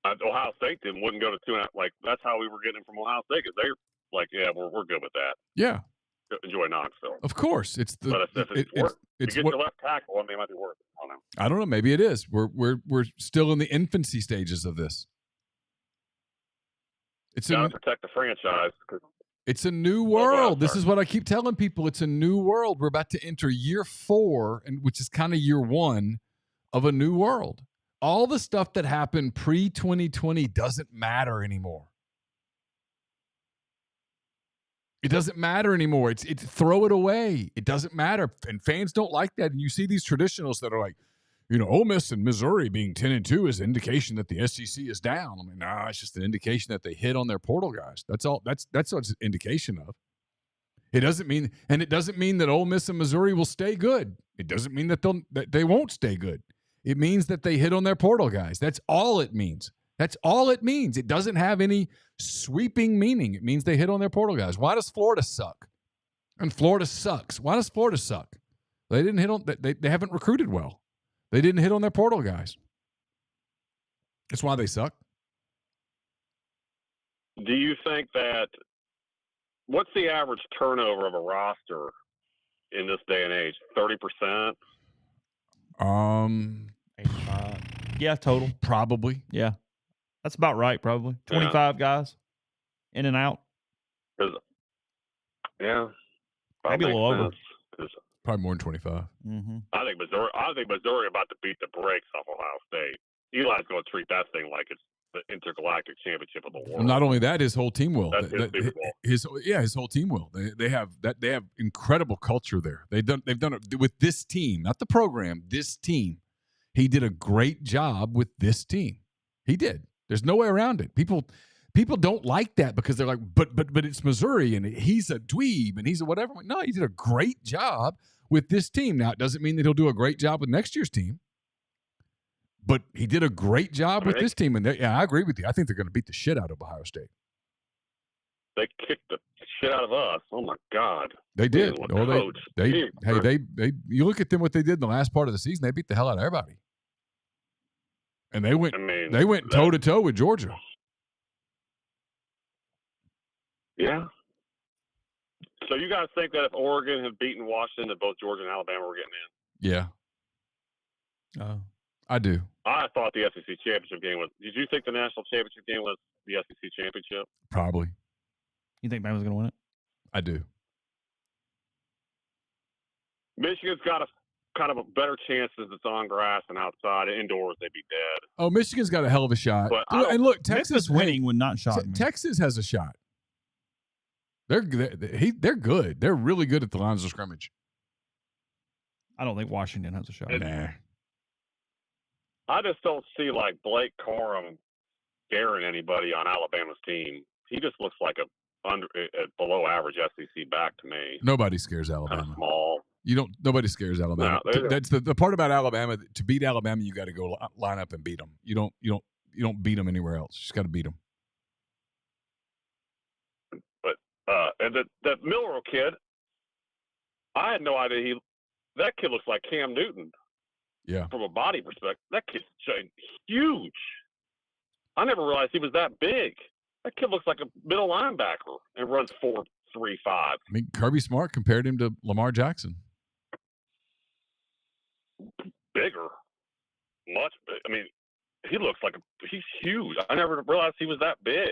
Ohio State wouldn't go to 2.5. Like, that's how we were getting him from Ohio State, because they're like, yeah, we're good with that. Yeah. Enjoy Knoxville. Of course. It's the. But it's your left tackle, I mean, it might be worth it. I don't know. Maybe it is. We're still in the infancy stages of this. It's got to protect the franchise, because It's a new Well, go ahead, world. This sir. is what I keep telling people. It's a new world. We're about to enter year 4, and which is kind of year 1 of a new world. All the stuff that happened pre-2020 doesn't matter anymore. It doesn't matter anymore. It's throw it away. It doesn't matter. And fans don't like that. And you see these traditionalists that are like, Ole Miss and Missouri being 10-2 is an indication that the SEC is down. I mean, nah, it's just an indication that they hit on their portal guys. That's all. That's what it's an indication of. It doesn't mean that Ole Miss and Missouri will stay good. It doesn't mean that they won't stay good. It means that they hit on their portal guys. That's all it means. That's all it means. It doesn't have any sweeping meaning. It means they hit on their portal guys. Why does Florida suck? And Florida sucks. Why does Florida suck? They didn't hit on. They haven't recruited well. They didn't hit on their portal guys. That's why they suck. Do you think that what's the average turnover of a roster in this day and age? 30%? 85. Yeah, total. Probably. Yeah. That's about right, probably. 25 guys in and out. Yeah. Maybe a little over. Probably more than 25. Mm-hmm. I think Missouri about to beat the brakes off Ohio State. Eli's going to treat that thing like it's the intergalactic championship of the world. Well, not only that, his whole team will. That's his Super Bowl. His whole team will. They have incredible culture there. They've done it with this team, not the program. This team, he did a great job with this team. He did. There's no way around it. People don't like that because they're like, but it's Missouri and he's a dweeb and he's a whatever. No, he did a great job with this team. Now, it doesn't mean that he'll do a great job with next year's team, but he did a great job with this team. And I agree with you. I think they're going to beat the shit out of Ohio State. They kicked the shit out of us. Oh my God. They did. You look at them, what they did in the last part of the season, they beat the hell out of everybody. And they went toe to toe with Georgia. Yeah. So you guys think that if Oregon had beaten Washington, that both Georgia and Alabama were getting in? Yeah. I do. I thought the SEC championship game was. Did you think the national championship game was the SEC championship? Probably. You think Bama's going to win it? I do. Michigan's got a kind of a better chance as it's on grass and outside. Indoors, they'd be dead. Oh, Michigan's got a hell of a shot. And look, Texas winning would not shock me. Texas has a shot. They're good. They're really good at the lines of scrimmage. I don't think Washington has a shot. Nah. I just don't see like Blake Corum scaring anybody on Alabama's team. He just looks like a below average SEC back to me. Nobody scares Alabama. Kind of small. Nobody scares Alabama. No, that's the part about Alabama. To beat Alabama, you got to go line up and beat them. You don't beat them anywhere else. You just got to beat them. But and that Milroe kid, I had no idea that kid looks like Cam Newton. Yeah. From a body perspective, that kid's huge. I never realized he was that big. That kid looks like a middle linebacker and runs 4.35. I mean, Kirby Smart compared him to Lamar Jackson. Bigger, much big. I mean, he looks like he's huge. I never realized he was that big.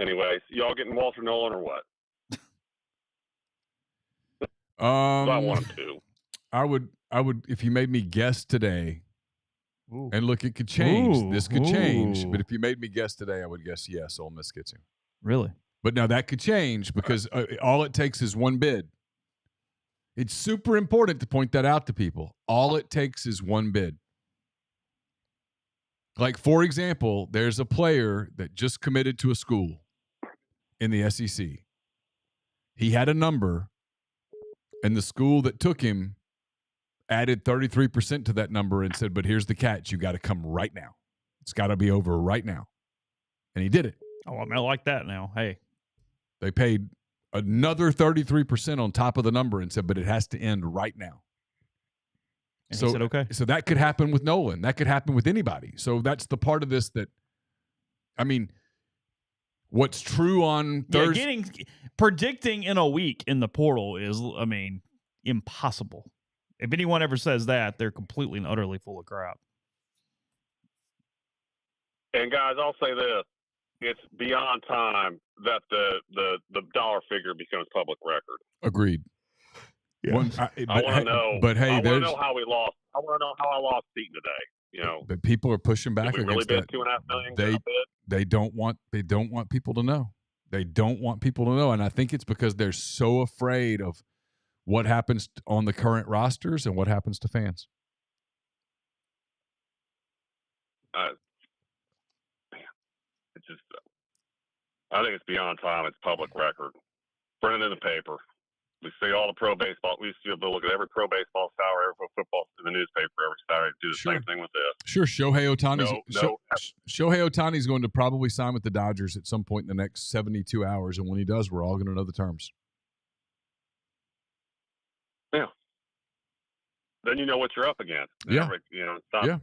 Anyways, y'all getting Walter Nolan or what? I want him to. I would if you made me guess today. Ooh. And look, it could change. This could change. But if you made me guess today, I would guess yes, Ole Miss gets him. Really? But now that could change because all it takes is one bid. It's super important to point that out to people. All it takes is one bid. Like, for example, there's a player that just committed to a school in the SEC. He had a number, and the school that took him added 33% to that number and said, but here's the catch. You got to come right now. It's got to be over right now. And he did it. Oh, I mean, I like that now. Hey. They paid another 33% on top of the number and said, but it has to end right now. And so, he said, okay. So that could happen with Nolan. That could happen with anybody. So that's the part of this that, I mean, what's true on Thursday. Predicting in a week in the portal is, I mean, impossible. If anyone ever says that, they're completely and utterly full of crap. And guys, I'll say this. it's beyond time that the dollar figure becomes public record. Agreed. Yeah. I want to know. But hey, I want to there's. know how we lost. I want to know how I lost Seton today. You know, But people are pushing back did we really against bid that. $2.5 million? They don't want people to know. They don't want people to know, and I think it's because they're so afraid of what happens on the current rosters and what happens to fans. It's just, I think it's beyond time. It's public record. Printed in the paper. We see all the pro baseball. We used to be able to look at every pro baseball Saturday, every pro football in the newspaper every Saturday. Do the same thing with this. Sure, Shohei Ohtani's Shohei Ohtani's going to probably sign with the Dodgers at some point in the next 72 hours, and when he does, we're all going to know the terms. Yeah. Then you know what you're up against. Yeah. You know, it's not,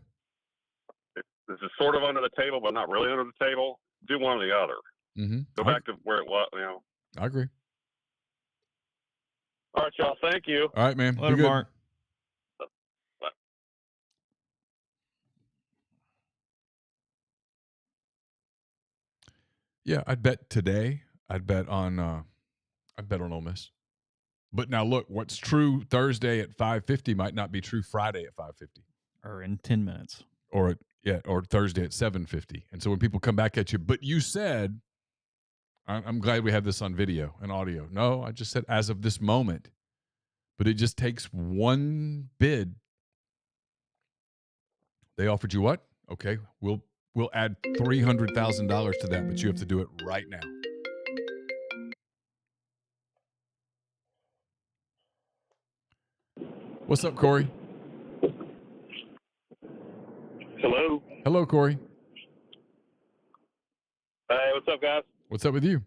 this is sort of under the table, but not really under the table. Do one or the other. Mm-hmm. Go back to where it was. You know. I agree. All right, y'all. Thank you. All right, man. Later, Mark. Bye. Yeah, I'd bet today. I'd bet on Ole Miss. But now look, what's true Thursday at 5:50 might not be true Friday at 5:50. Or in 10 minutes. Or Thursday at 7:50. And so when people come back at you, but you said, I'm glad we have this on video and audio. No, I just said as of this moment. But it just takes one bid. They offered you what? Okay, we'll add $300,000 to that, but you have to do it right now. What's up, Corey? Hello. Hello, Corey. Hey, what's up, guys? What's up with you?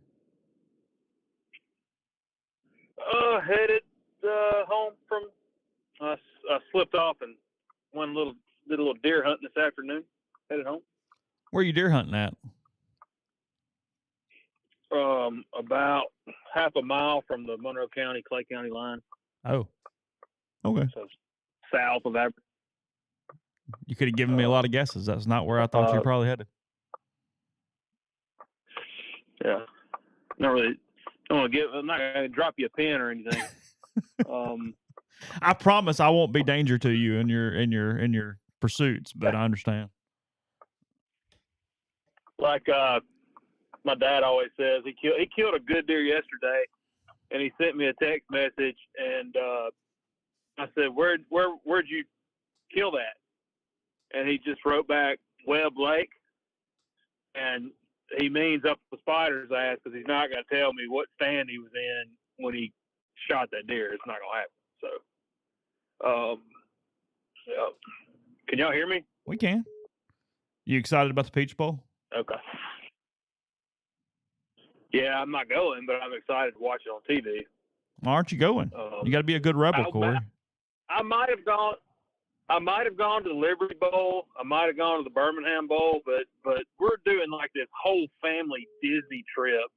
Headed home from. I slipped off and did a little deer hunting this afternoon. Headed home. Where are you deer hunting at? About half a mile from the Monroe County, Clay County line. Oh, okay. So south of that. You could have given me a lot of guesses. That's not where I thought you were probably headed. Yeah, not really. I'm not gonna drop you a pin or anything. I promise I won't be danger to you in your pursuits, but I understand. Like my dad always says, he killed a good deer yesterday, and he sent me a text message, and I said, "Where'd you kill that?" And he just wrote back, "Webb Lake," and he means up the spider's ass because he's not going to tell me what stand he was in when he shot that deer. It's not going to happen. So, yeah. Can y'all hear me? We can. You excited about the Peach Bowl? Okay. Yeah, I'm not going, but I'm excited to watch it on TV. Why aren't you going? You got to be a good rebel, Corey. I might have gone to the Liberty Bowl. I might have gone to the Birmingham Bowl, but we're doing like this whole family Disney trip.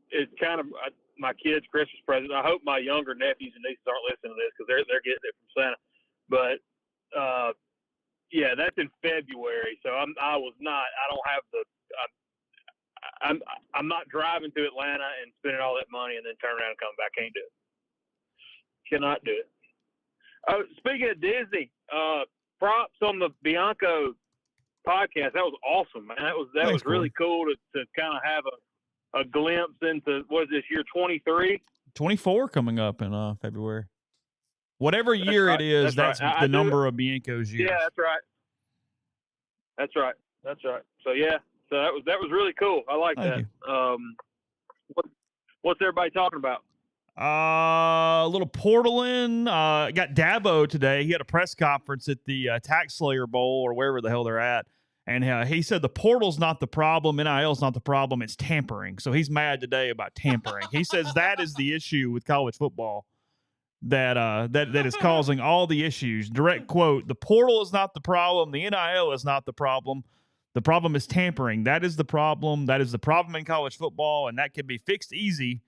It's kind of my kids' Christmas present. I hope my younger nephews and nieces aren't listening to this because they're getting it from Santa. But yeah, that's in February, so I don't have the. I'm not driving to Atlanta and spending all that money and then turn around and come back. Can't do it. Cannot do it. Oh, speaking of Disney, props on the Bianco podcast. That was awesome, man. That was really cool to kind of have a glimpse into, what is this, year 23? 24 coming up in February. Whatever year it is, that's the number of Bianco's years. Yeah, that's right. So yeah, so that was really cool. I like that. What's everybody talking about? A little portaling. Got Dabo today. He had a press conference at the Tax Slayer Bowl or wherever the hell they're at. And he said the portal's not the problem. NIL's not the problem. It's tampering. So he's mad today about tampering. He says that is the issue with college football that is causing all the issues. Direct quote, the portal is not the problem. The NIL is not the problem. The problem is tampering. That is the problem. That is the problem in college football, and that can be fixed easy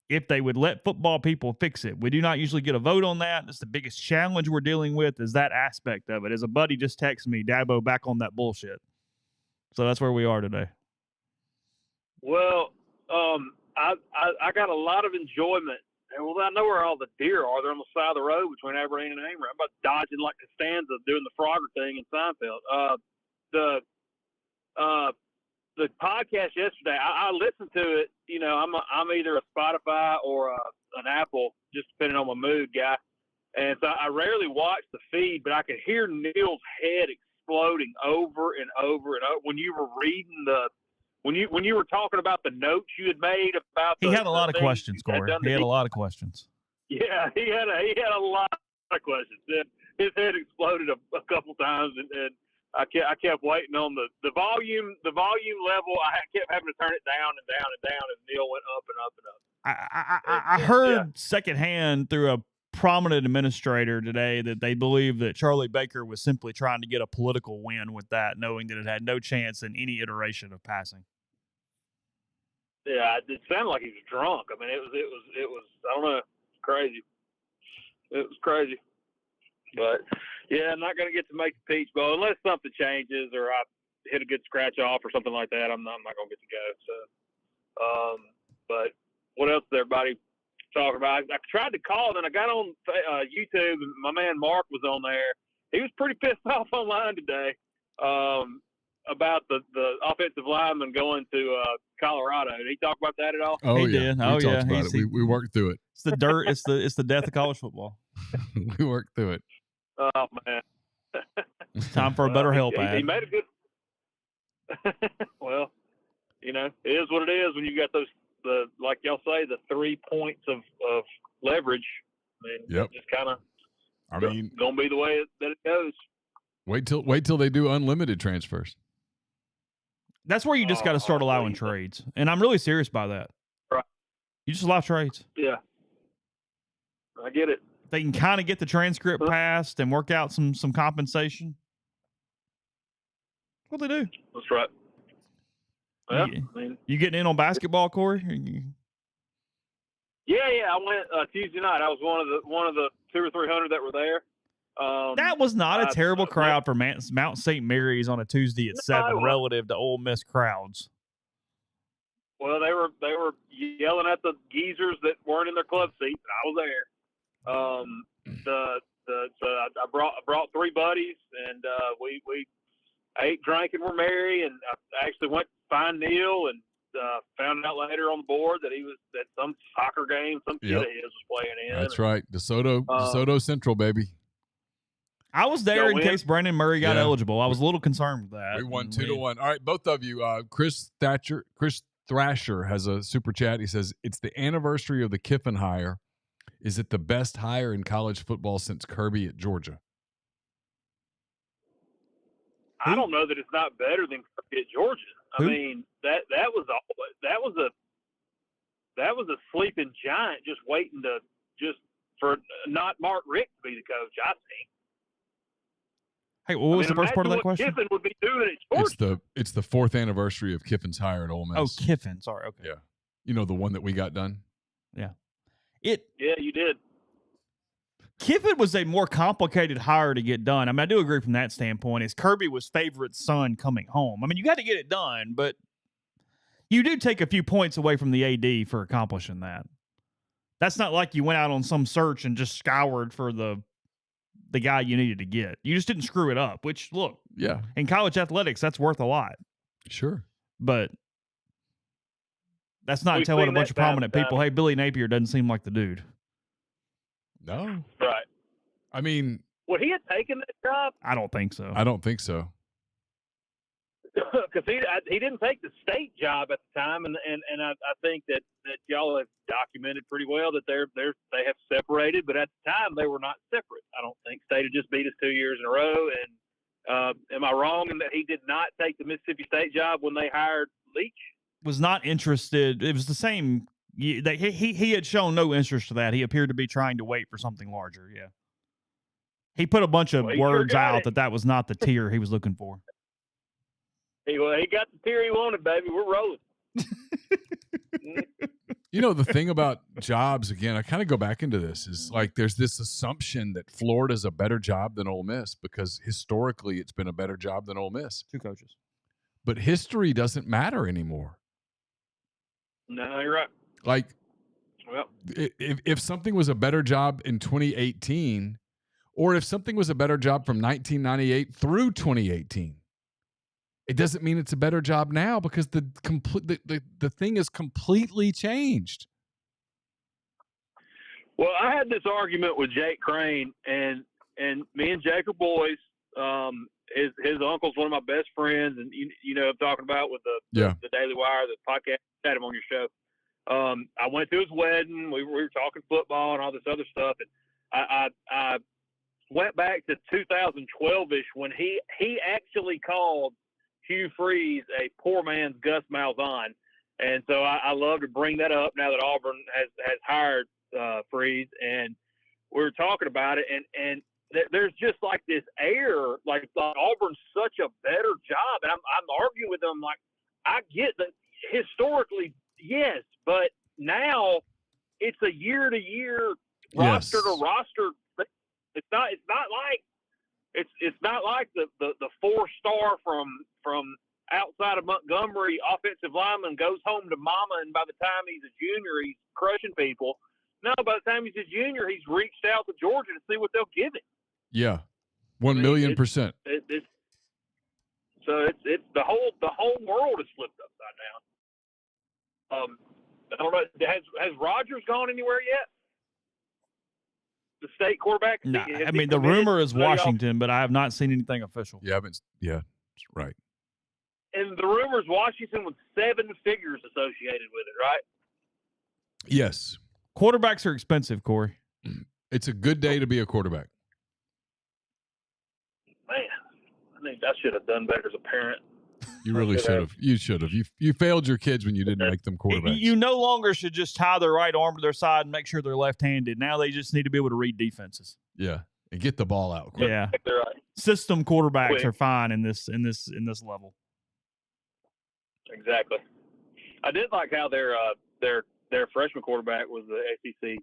if they would let football people fix it. We do not usually get a vote on that. That's the biggest challenge we're dealing with is that aspect of it. As a buddy just texted me, Dabo back on that bullshit. So that's where we are today. Well, I got a lot of enjoyment. And well, I know where all the deer are. They're on the side of the road between Aberdeen and Amory. I'm about dodging like Costanza doing the Frogger thing in Seinfeld. The podcast yesterday, I listened to it. You know, I'm either a Spotify or an Apple, just depending on my mood, guy. And so I rarely watch the feed, but I could hear Neal's head exploding over and over and over when you were reading when you were talking about the notes you had made about. He had a lot of questions, Corey. He had a lot of questions. Yeah, he had a lot of questions. And his head exploded a couple times, and I kept waiting on the volume level. I kept having to turn it down and down and down, and Neal went up and up and up. I heard secondhand through a prominent administrator today that they believe that Charlie Baker was simply trying to get a political win with that, knowing that it had no chance in any iteration of passing. Yeah, it sounded like he was drunk. I mean, it was I don't know, crazy. It was crazy. But yeah, I'm not going to get to make the Peach Bowl unless something changes or I hit a good scratch off or something like that. I'm not going to get to go. So, but what else is everybody talking about? I tried to call, then I got on YouTube, and my man Mark was on there. He was pretty pissed off online today about the offensive lineman going to Colorado. Did he talk about that at all? Oh, he yeah. did. Oh, we yeah. talked about it. We worked through it. It's the dirt. It's the death of college football. We worked through it. Oh, man. Time for a better help ad. He made a good – well, you know, it is what it is when you got those, like y'all say, the 3 points of leverage. I mean, yep. Just kind of going to be the way that it goes. Wait till they do unlimited transfers. That's where you just got to start allowing trades. And I'm really serious by that. Right. You just allow trades. Yeah. I get it. They can kind of get the transcript passed and work out some compensation. What they do? That's right. Well, you getting in on basketball, Corey? Yeah. I went Tuesday night. I was one of the 200 or 300 that were there. That was not a terrible crowd for Mount St. Mary's on a Tuesday at 7 relative to Ole Miss crowds. Well, they were yelling at the geezers that weren't in their club seats, and I was there. I brought 3 buddies, and we ate, drank, and were merry. And I actually went to find Neal and found out later on the board that he was at some soccer game some kid of his was playing in. That's right, DeSoto Central, baby. I was there in case Brandon Murray got eligible. I was a little concerned with that. We won 2-1. All right, both of you. Chris Thrasher has a super chat. He says, it's the anniversary of the Kiffin hire. Is it the best hire in college football since Kirby at Georgia? I don't know that it's not better than Kirby at Georgia. I mean, that was a sleeping giant just waiting for not Mark Richt to be the coach, I think. Hey, what was the first part of that question? Kiffin would be doing at Georgia. It's the 4th anniversary of Kiffin's hire at Ole Miss. Oh, Kiffin. Sorry. Okay. Yeah. You know, the one that we got done? Yeah. Yeah, you did. Kiffin was a more complicated hire to get done. I mean, I do agree from that standpoint. Is Kirby was favorite son coming home. I mean, you got to get it done, but you do take a few points away from the AD for accomplishing that. That's not like you went out on some search and just scoured for the guy you needed to get. You just didn't screw it up, which, look, in college athletics, that's worth a lot. Sure. But that's not telling a bunch of prominent people, hey, Billy Napier doesn't seem like the dude. No. Right. I mean, would he have taken that job? I don't think so. I don't think so. Because he didn't take the state job at the time, and I think that y'all have documented pretty well that they have separated, but at the time they were not separate. I don't think state had just beat us 2 years in a row. And am I wrong in that he did not take the Mississippi State job when they hired Leach? Was not interested. It was the same. He had shown no interest to that. He appeared to be trying to wait for something larger. Yeah. He put a bunch of words out that was not the tier he was looking for. He got the tier he wanted, baby. We're rolling. You know, the thing about jobs, again, I kind of go back into this, is like there's this assumption that Florida's a better job than Ole Miss because historically it's been a better job than Ole Miss. 2 coaches. but history doesn't matter anymore. No, you're right. Like, Well, if something was a better job in 2018, or if something was a better job from 1998 through 2018, it doesn't mean it's a better job now because the thing is completely changed. Well, I had this argument with Jake Crane, and me and Jake are boys. His uncle's one of my best friends, and you know I'm talking about with the Daily Wire, the podcast. Had him on your show. I went to his wedding. We were talking football and all this other stuff, and I went back to 2012ish when he actually called Hugh Freeze a poor man's Gus Malzahn, and so I love to bring that up now that Auburn has hired Freeze, and we were talking about it, and there's just like this air, like Auburn's such a better job, and I'm arguing with them like I get that historically, yes, but now it's a year-to-year, roster-to-roster. It's not like the 4-star from outside of Montgomery offensive lineman goes home to mama, and by the time he's a junior, he's crushing people. No, by the time he's a junior, he's reached out to Georgia to see what they'll give him. Yeah, 1,000,000%. So it's the whole world is flipped upside down. I don't know. Has Rodgers gone anywhere yet? The state quarterback? No, I mean the rumor is Washington, but I have not seen anything official. Yeah, right. And the rumor is Washington with 7 figures associated with it, right? Yes. Quarterbacks are expensive, Corey. It's a good day to be a quarterback. Man, I think I should have done better as a parent. You really should have. You should have. You failed your kids when you didn't make them quarterbacks. You no longer should just tie their right arm to their side and make sure they're left-handed. Now they just need to be able to read defenses. Yeah, and get the ball out quick. Yeah, system quarterbacks are fine in this level. Exactly. I did like how their freshman quarterback was the SEC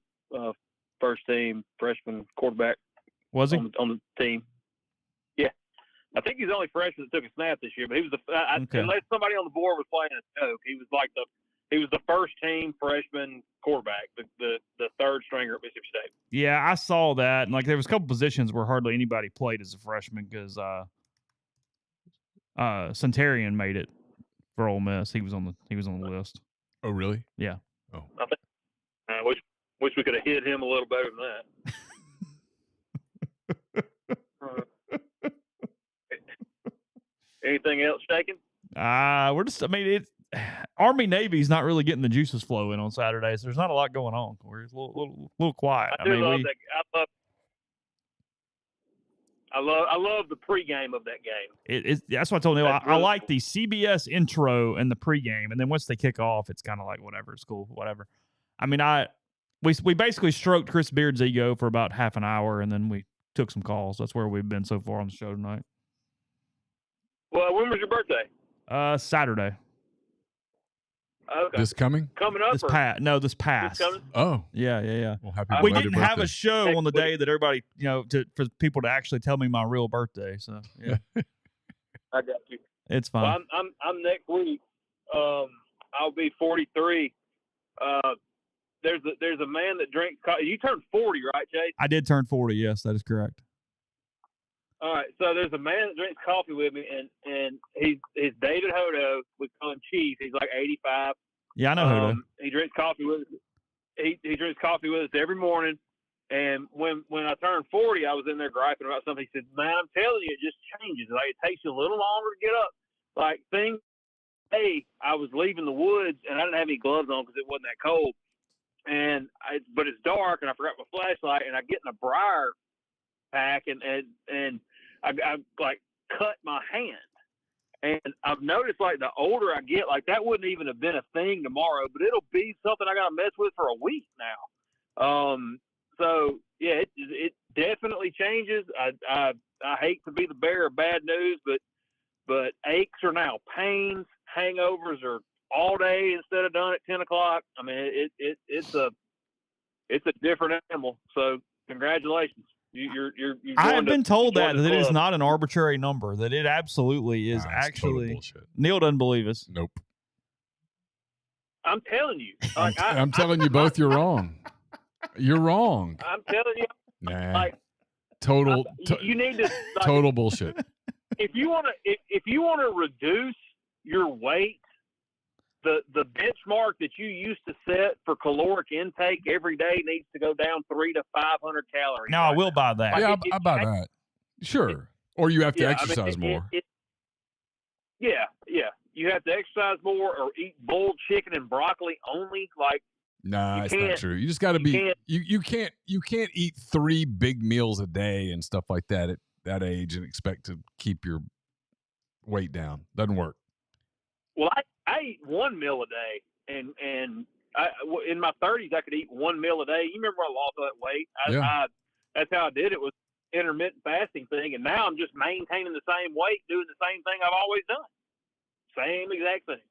first team freshman quarterback. Was he on the team? Yeah, I think he's the only freshman that took a snap this year. But he was unless somebody on the board was playing a joke, he was the first team freshman quarterback, the third stringer at Mississippi State. Yeah, I saw that. And like there was a couple positions where hardly anybody played as a freshman because Centurion made it for Ole Miss. He was on the list. Oh, really? Yeah. Oh, I wish we could have hit him a little better than that. Anything else shaking? We're just. I mean, Army Navy's not really getting the juices flowing on Saturdays. There's not a lot going on. We're a little quiet. I love that. I love the pregame of that game. That's what I told Neal. I like the CBS intro and the pregame, and then once they kick off, it's kind of like whatever. It's cool, whatever. I mean, we basically stroked Chris Beard's ego for about half an hour, and then we took some calls. That's where we've been so far on the show tonight. Well, when was your birthday? Saturday. Okay. This coming? Coming up? This past. Oh. Yeah. Well, happy we belated didn't have birthday. a show on the day that everybody, for people to actually tell me my real birthday. So, yeah. I got you. It's fine. Well, I'm next week. I'll be 43. There's a man that drinks coffee. You turned 40, right, Chase? I did turn 40. Yes, that is correct. All right, so there's a man that drinks coffee with me, and he's David Hodo. We call him Chief. He's like 85. Yeah, I know Hodo. He drinks coffee with us. He drinks coffee with us every morning. And when I turned 40, I was in there griping about something. He said, "Man, I'm telling you, it just changes. Like it takes you a little longer to get up. Like things. Hey, I was leaving the woods, and I didn't have any gloves on because it wasn't that cold. But it's dark, and I forgot my flashlight, and I get in a briar pack, and I like cut my hand. And I've noticed like the older I get, like that wouldn't even have been a thing tomorrow, but it'll be something I got to mess with for a week now. So yeah, it definitely changes. I hate to be the bearer of bad news, but aches are now pains. Hangovers are all day instead of done at 10 o'clock. I mean, it's a different animal. So congratulations. You've I have joined been told you that joined the it is club. not an arbitrary number, that it absolutely is Nah, it's total actually. bullshit. Neal doesn't believe us. Nope. I'm telling you. I'm telling you both you're wrong. You're wrong. I'm telling you. Nah. Like, Total you need to like, total bullshit. if you want to reduce your weight, the benchmark that you used to set for caloric intake every day needs to go down 300 to 500 calories. No, I will buy that. Like, Yeah, I buy that. Sure. Or you have to exercise more. Yeah. You have to exercise more or eat boiled chicken and broccoli only. Like, Nah, it's not true. You just got to be. You can't eat 3 big meals a day and stuff like that at that age and expect to keep your weight down. Doesn't work. Well, I eat 1 meal a day, and in my 30s I could eat 1 meal a day. You remember I lost that weight? That's how I did it, was intermittent fasting thing, and now I'm just maintaining the same weight, doing the same thing I've always done, same exact thing.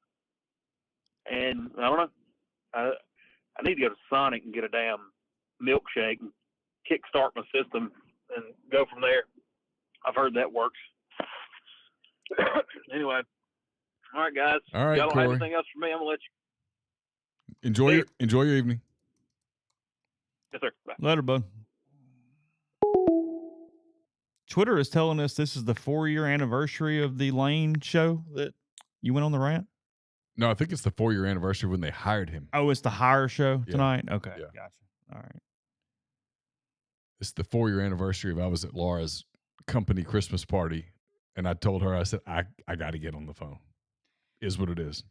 And I don't know. I need to go to Sonic and get a damn milkshake and kickstart my system and go from there. I've heard that works. Anyway, all right, guys. All right, y'all don't Corey. have anything else for me? I'm gonna let you. Enjoy your evening. Yes, sir. Bye. Later, bud. Twitter is telling us this is the 4-year anniversary of the Lane show that you went on the rant. No, I think it's the 4-year anniversary when they hired him. Oh, it's the hire show tonight? Okay, Yeah. gotcha. All right. It's the 4-year anniversary of I was at Laura's company Christmas party, and I told her, I said, I got to get on the phone. Is what it is.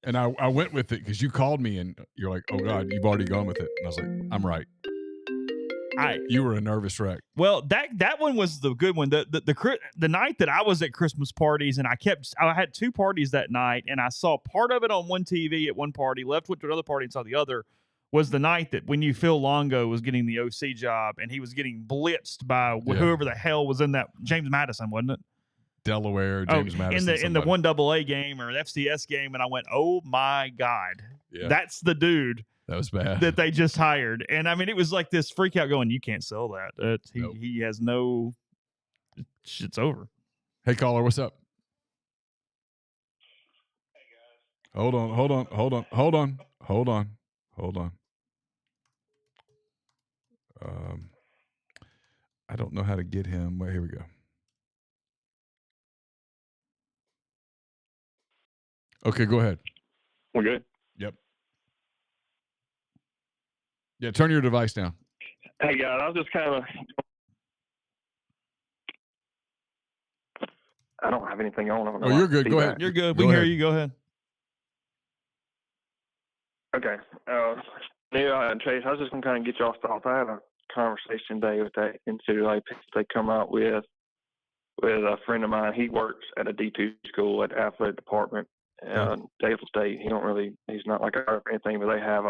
And I went with it because you called me and you're like, oh, God, you've already gone with it. And I was like, I'm right. You were a nervous wreck. Well, that one was the good one. The night that I was at Christmas parties, and I had 2 parties that night, and I saw part of it on one TV at one party, left went to another party and saw the other, was the night that when Phil Longo was getting the OC job and he was getting blitzed by whoever the hell was in that, James Madison, wasn't it? Delaware, James Madison. In the 1AA game or FCS game, and I went, oh my God, that's the dude. That was bad. That they just hired. And I mean, it was like this freak out going, you can't sell that. He has no, shit's over. Hey, caller, what's up? Hey, guys. Hold on. I don't know how to get him. Wait, here we go. Okay, go ahead. We're good. Yep. Yeah, turn your device down. Hey, guys, I was just kind of. I don't have anything on. Oh, you're good. Go ahead. You're good. We can hear you. Go ahead. Okay. Neal and Chase, I was just going to kind of get y'all's thoughts. I had a conversation today with that NCAA piece they come out with a friend of mine. He works at a D2 school at the athletic department in Dale State. He's not like or anything, but they have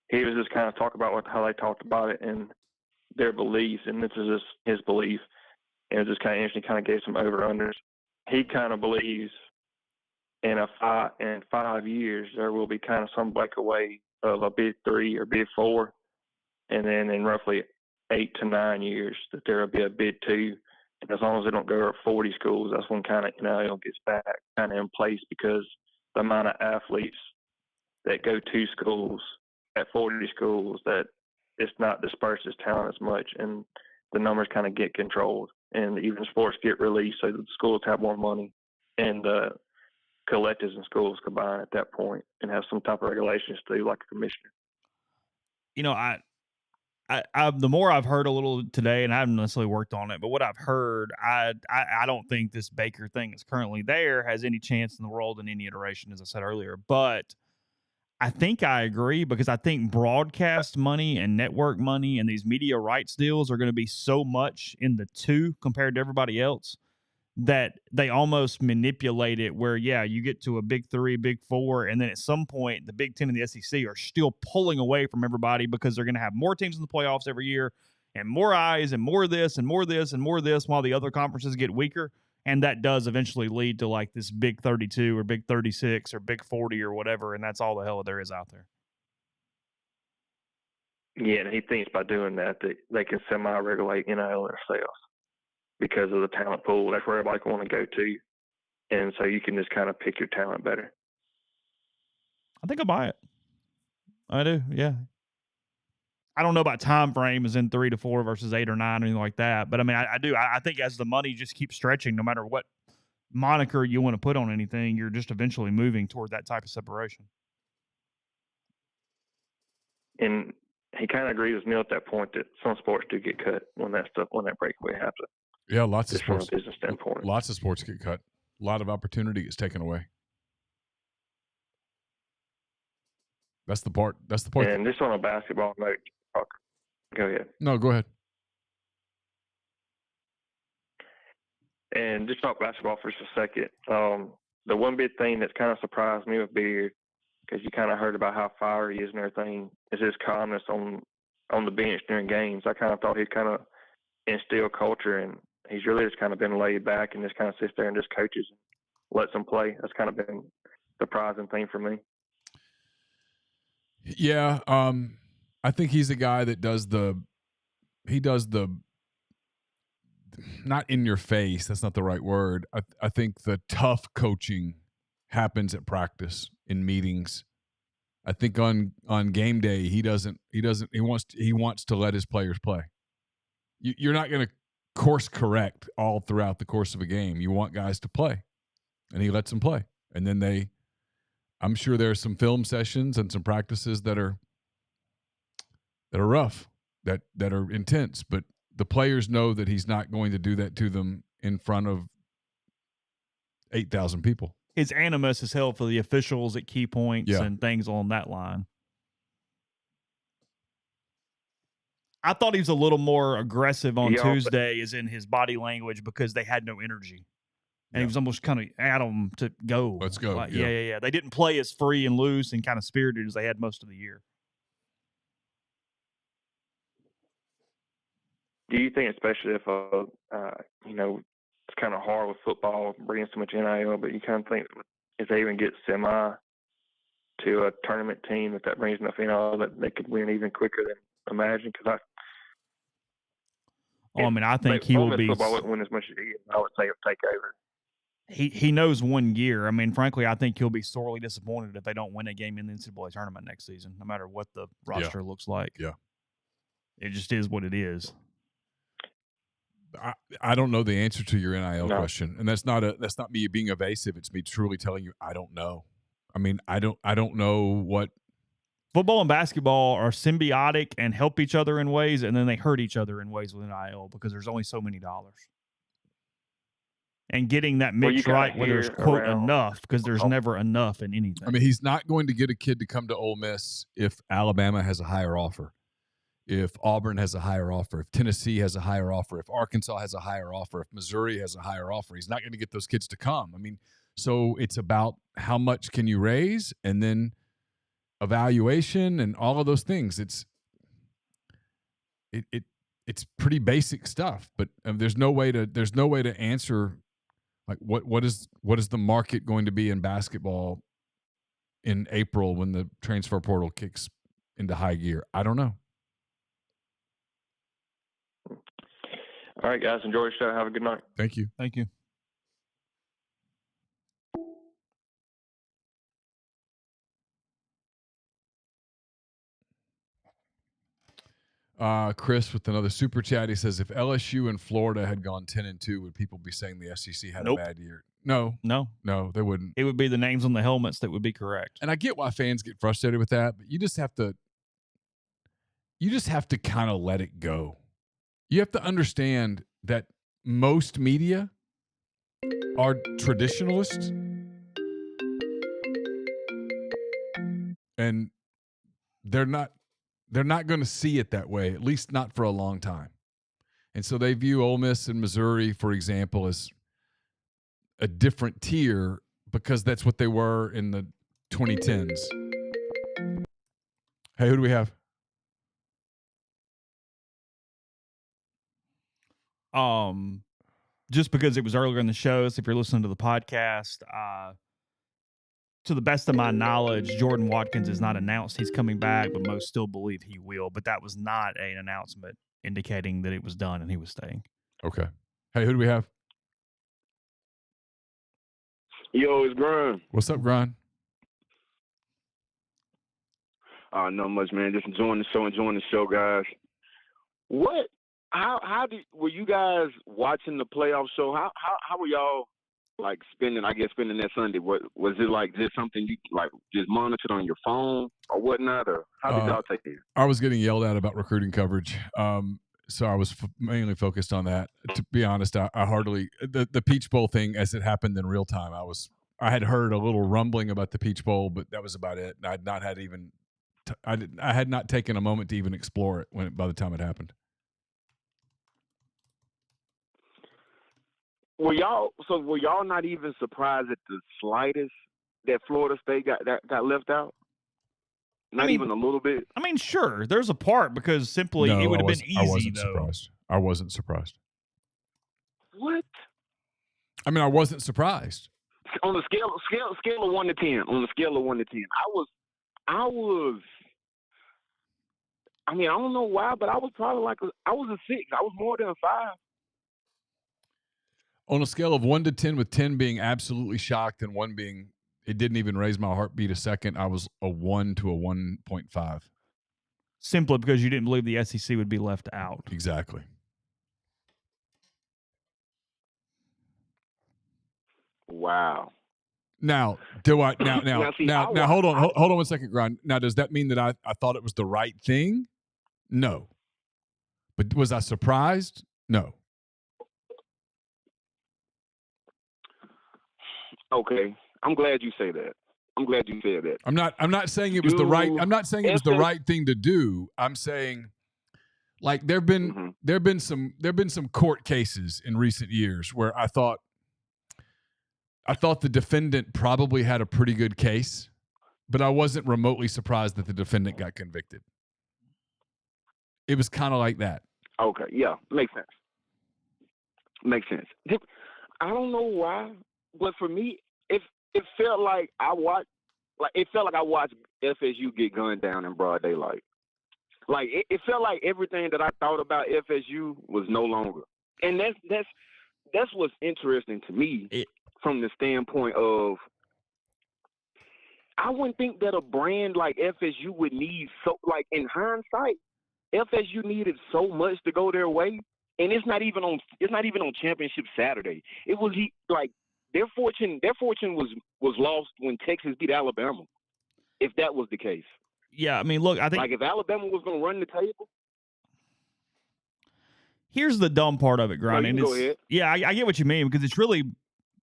he was just kind of talking about how they talked about it and their beliefs, and this is just his belief. And it was just kind of interesting, kind of gave some over-unders. He kind of believes in 5 years there will be kind of some breakaway of a Big 3 or Big 4, and then in roughly 8 to 9 years that there will be a Big 2. And as long as they don't go to 40 schools, that's when kind of NIL gets back kind of in place, because the amount of athletes that go to schools at 40 schools, that it's not dispersed as talent as much, and the numbers kind of get controlled, and even sports get released so that the schools have more money, and collectives and schools combine at that point and have some type of regulations to do, like a commissioner. You know, I the more I've heard a little today, and I haven't necessarily worked on it, but what I've heard, I don't think this Baker thing is currently there has any chance in the world in any iteration, as I said earlier. But I think I agree, because I think broadcast money and network money and these media rights deals are going to be so much in the 2 compared to everybody else that they almost manipulate it where, you get to a Big 3, Big 4, and then at some point the Big 10 and the SEC are still pulling away from everybody because they're going to have more teams in the playoffs every year and more eyes and more this and more this and more this, while the other conferences get weaker. And that does eventually lead to like this Big 32 or Big 36 or Big 40 or whatever, and that's all the hell there is out there. Yeah, and he thinks by doing that they can semi-regulate NIL themselves because of the talent pool. That's where everybody want to go to, and so you can just kind of pick your talent better. I think I'll buy it. I do, yeah. I don't know about time frame as in 3 to 4 versus 8 or 9 or anything like that, but I mean, I do. I think as the money just keeps stretching, no matter what moniker you want to put on anything, you're just eventually moving toward that type of separation. And he kind of agrees with Neal at that point that some sports do get cut when that breakaway happens. Yeah, lots of Just from sports. a business standpoint. Lots of sports get cut. A lot of opportunity is taken away. That's the part. And just on a basketball note, go ahead. No, go ahead. And just talk basketball for just a second. The one big thing that's kind of surprised me with Beard, because you kind of heard about how fiery he is and everything, is his calmness on the bench during games. I kind of thought he'd kind of instill culture, and he's really just kind of been laid back and just kind of sits there and just coaches and lets them play. That's kind of been the surprising thing for me. Yeah, I think he's a guy that does the not in your face. That's not the right word. I think the tough coaching happens at practice, in meetings. I think on game day he wants to let his players play. You're not going to course correct all throughout the course of a game. You want guys to play, and he lets them play. And then I'm sure there's some film sessions and some practices that are rough, that are intense, but the players know that he's not going to do that to them in front of 8,000 people. His animus is held for the officials at key points and things along that line. I thought he was a little more aggressive on Tuesday, as in his body language, because they had no energy. And he was almost kind of at them to go. Let's go. Like, yeah. They didn't play as free and loose and kind of spirited as they had most of the year. Do you think, especially if it's kind of hard with football, bringing so much NIL, but you kind of think if they even get semi to a tournament team, that brings enough NIL that they could win even quicker than imagined? Because I think he will be. Football wouldn't win as much as he is. I would say it'll take over. He knows one year. I mean, frankly, I think he'll be sorely disappointed if they don't win a game in the NCAA tournament next season, no matter what the roster looks like. Yeah. It just is what it is. I don't know the answer to your NIL question, and that's not me being evasive. It's me truly telling you I don't know. I mean, I don't know what. Football and basketball are symbiotic and help each other in ways, and then they hurt each other in ways with NIL because there's only so many dollars. And getting that mix right where there's, quote, enough, because there's never enough in anything. I mean, he's not going to get a kid to come to Ole Miss if Alabama has a higher offer, if Auburn has a higher offer, if Tennessee has a higher offer, if Arkansas has a higher offer, if Missouri has a higher offer. He's not going to get those kids to come. I mean, so it's about how much can you raise, and then evaluation and all of those things. It's pretty basic stuff, but there's no way to answer. Like what is the market going to be in basketball in April when the transfer portal kicks into high gear? I don't know. All right, guys, enjoy your show. Have a good night. Thank you. Thank you. Chris with another super chat. He says, if LSU and Florida had gone 10-2, would people be saying the SEC had a bad year? No, they wouldn't. It would be the names on the helmets that would be correct. And I get why fans get frustrated with that, but you just have to kind of let it go. You have to understand that most media are traditionalists, and they're not going to see it that way, at least not for a long time. And so they view Ole Miss and Missouri, for example, as a different tier because that's what they were in the 2010s. Hey, who do we have? Just because it was earlier in the show, so if you're listening to the podcast, to the best of my knowledge, Jordan Watkins has not announced he's coming back, but most still believe he will. But that was not an announcement indicating that it was done and he was staying. Okay. Hey, who do we have? Yo, it's Grind. What's up, Grind? Not much, man. Just enjoying the show, guys. What? Were you guys watching the playoff show? How were y'all like spending that Sunday? Was it like just something you like just monitored on your phone or whatnot, or how did y'all take it? I was getting yelled at about recruiting coverage, so I was mainly focused on that. To be honest, I hardly the Peach Bowl thing as it happened in real time. I had heard a little rumbling about the Peach Bowl, but that was about it. I had not had even I had not taken a moment to even explore it by the time it happened. Were y'all not even surprised at the slightest that Florida State got left out? Not even a little bit. I mean, sure, there's a part because simply it would have been easy. I wasn't though. surprised. I wasn't surprised. What? I mean, I wasn't surprised. On the scale of 1 to 10. On the scale of 1 to 10, I was. I mean, I don't know why, but I was probably I was a 6. I was more than a 5. On a scale of 1 to 10, with 10 being absolutely shocked and 1 being it didn't even raise my heartbeat a second, I was a 1 to a 1.5. Simply because you didn't believe the SEC would be left out. Exactly. Wow. Now, do I now hold on 1 second, Grind. Now, does that mean that I thought it was the right thing? No. But was I surprised? No. Okay. I'm glad you say that. I'm glad you said that. I'm not saying it was the right. I'm not saying it was the right thing to do. I'm saying, like, there've been some court cases in recent years where I thought the defendant probably had a pretty good case, but I wasn't remotely surprised that the defendant got convicted. It was kind of like that. Okay, yeah, makes sense. Makes sense. I don't know why, but for me, it felt like I watched FSU get gunned down in broad daylight. Like it felt like everything that I thought about FSU was no longer, and that's what's interesting to me from the standpoint of I wouldn't think that a brand like FSU would need so like in hindsight, FSU needed so much to go their way, and it's not even on Championship Saturday. It was like. Their fortune was lost when Texas beat Alabama, if that was the case. Yeah, I mean, look, I think like if Alabama was going to run the table. Here's the dumb part of it, Grind. No, go ahead. Yeah, I get what you mean because it's really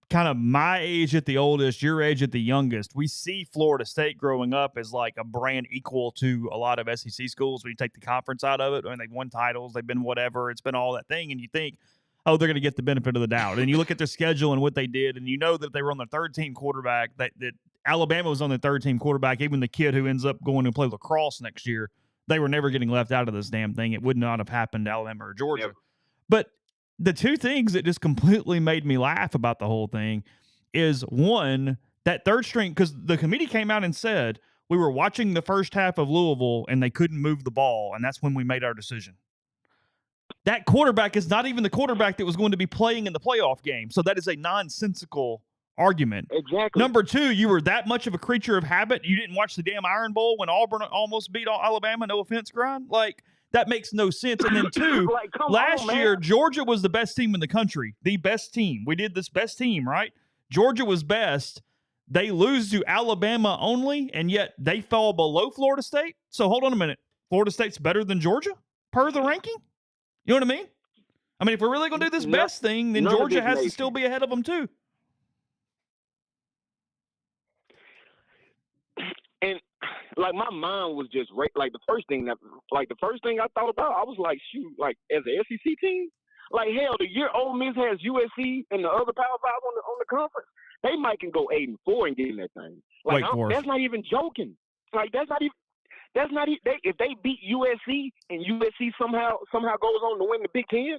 kind of my age at the oldest, your age at the youngest. We see Florida State growing up as like a brand equal to a lot of SEC schools when you take the conference out of it. I mean, they've won titles, they've been whatever, it's been all that thing, and you think, oh, they're going to get the benefit of the doubt. And you look at their schedule and what they did, and you know that they were on their third-team quarterback, that Alabama was on their third-team quarterback, even the kid who ends up going to play lacrosse next year, they were never getting left out of this damn thing. It would not have happened to Alabama or Georgia. Never. But the two things that just completely made me laugh about the whole thing is, one, that third string, because the committee came out and said, we were watching the first half of Louisville, and they couldn't move the ball, and that's when we made our decision. That quarterback is not even the quarterback that was going to be playing in the playoff game. So that is a nonsensical argument. Exactly. Number two, you were that much of a creature of habit. You didn't watch the damn Iron Bowl when Auburn almost beat Alabama. No offense, Grind. Like, that makes no sense. And then two, like, last year, Georgia was the best team in the country. The best team. We did this best team, right? Georgia was best. They lose to Alabama only, and yet they fall below Florida State. So hold on a minute. Florida State's better than Georgia per the ranking? You know what I mean? I mean, if we're really going to do this best thing, then Georgia has to still be ahead of them too. And like my mind was just like the first thing I thought about, I was like, shoot, like as an SEC team, like hell, the year Ole Miss has USC and the other Power 5 on the conference, they might can go 8-4 and get in that thing. Like that's not even joking. Like that's not even. If they beat USC and USC somehow goes on to win the Big Ten,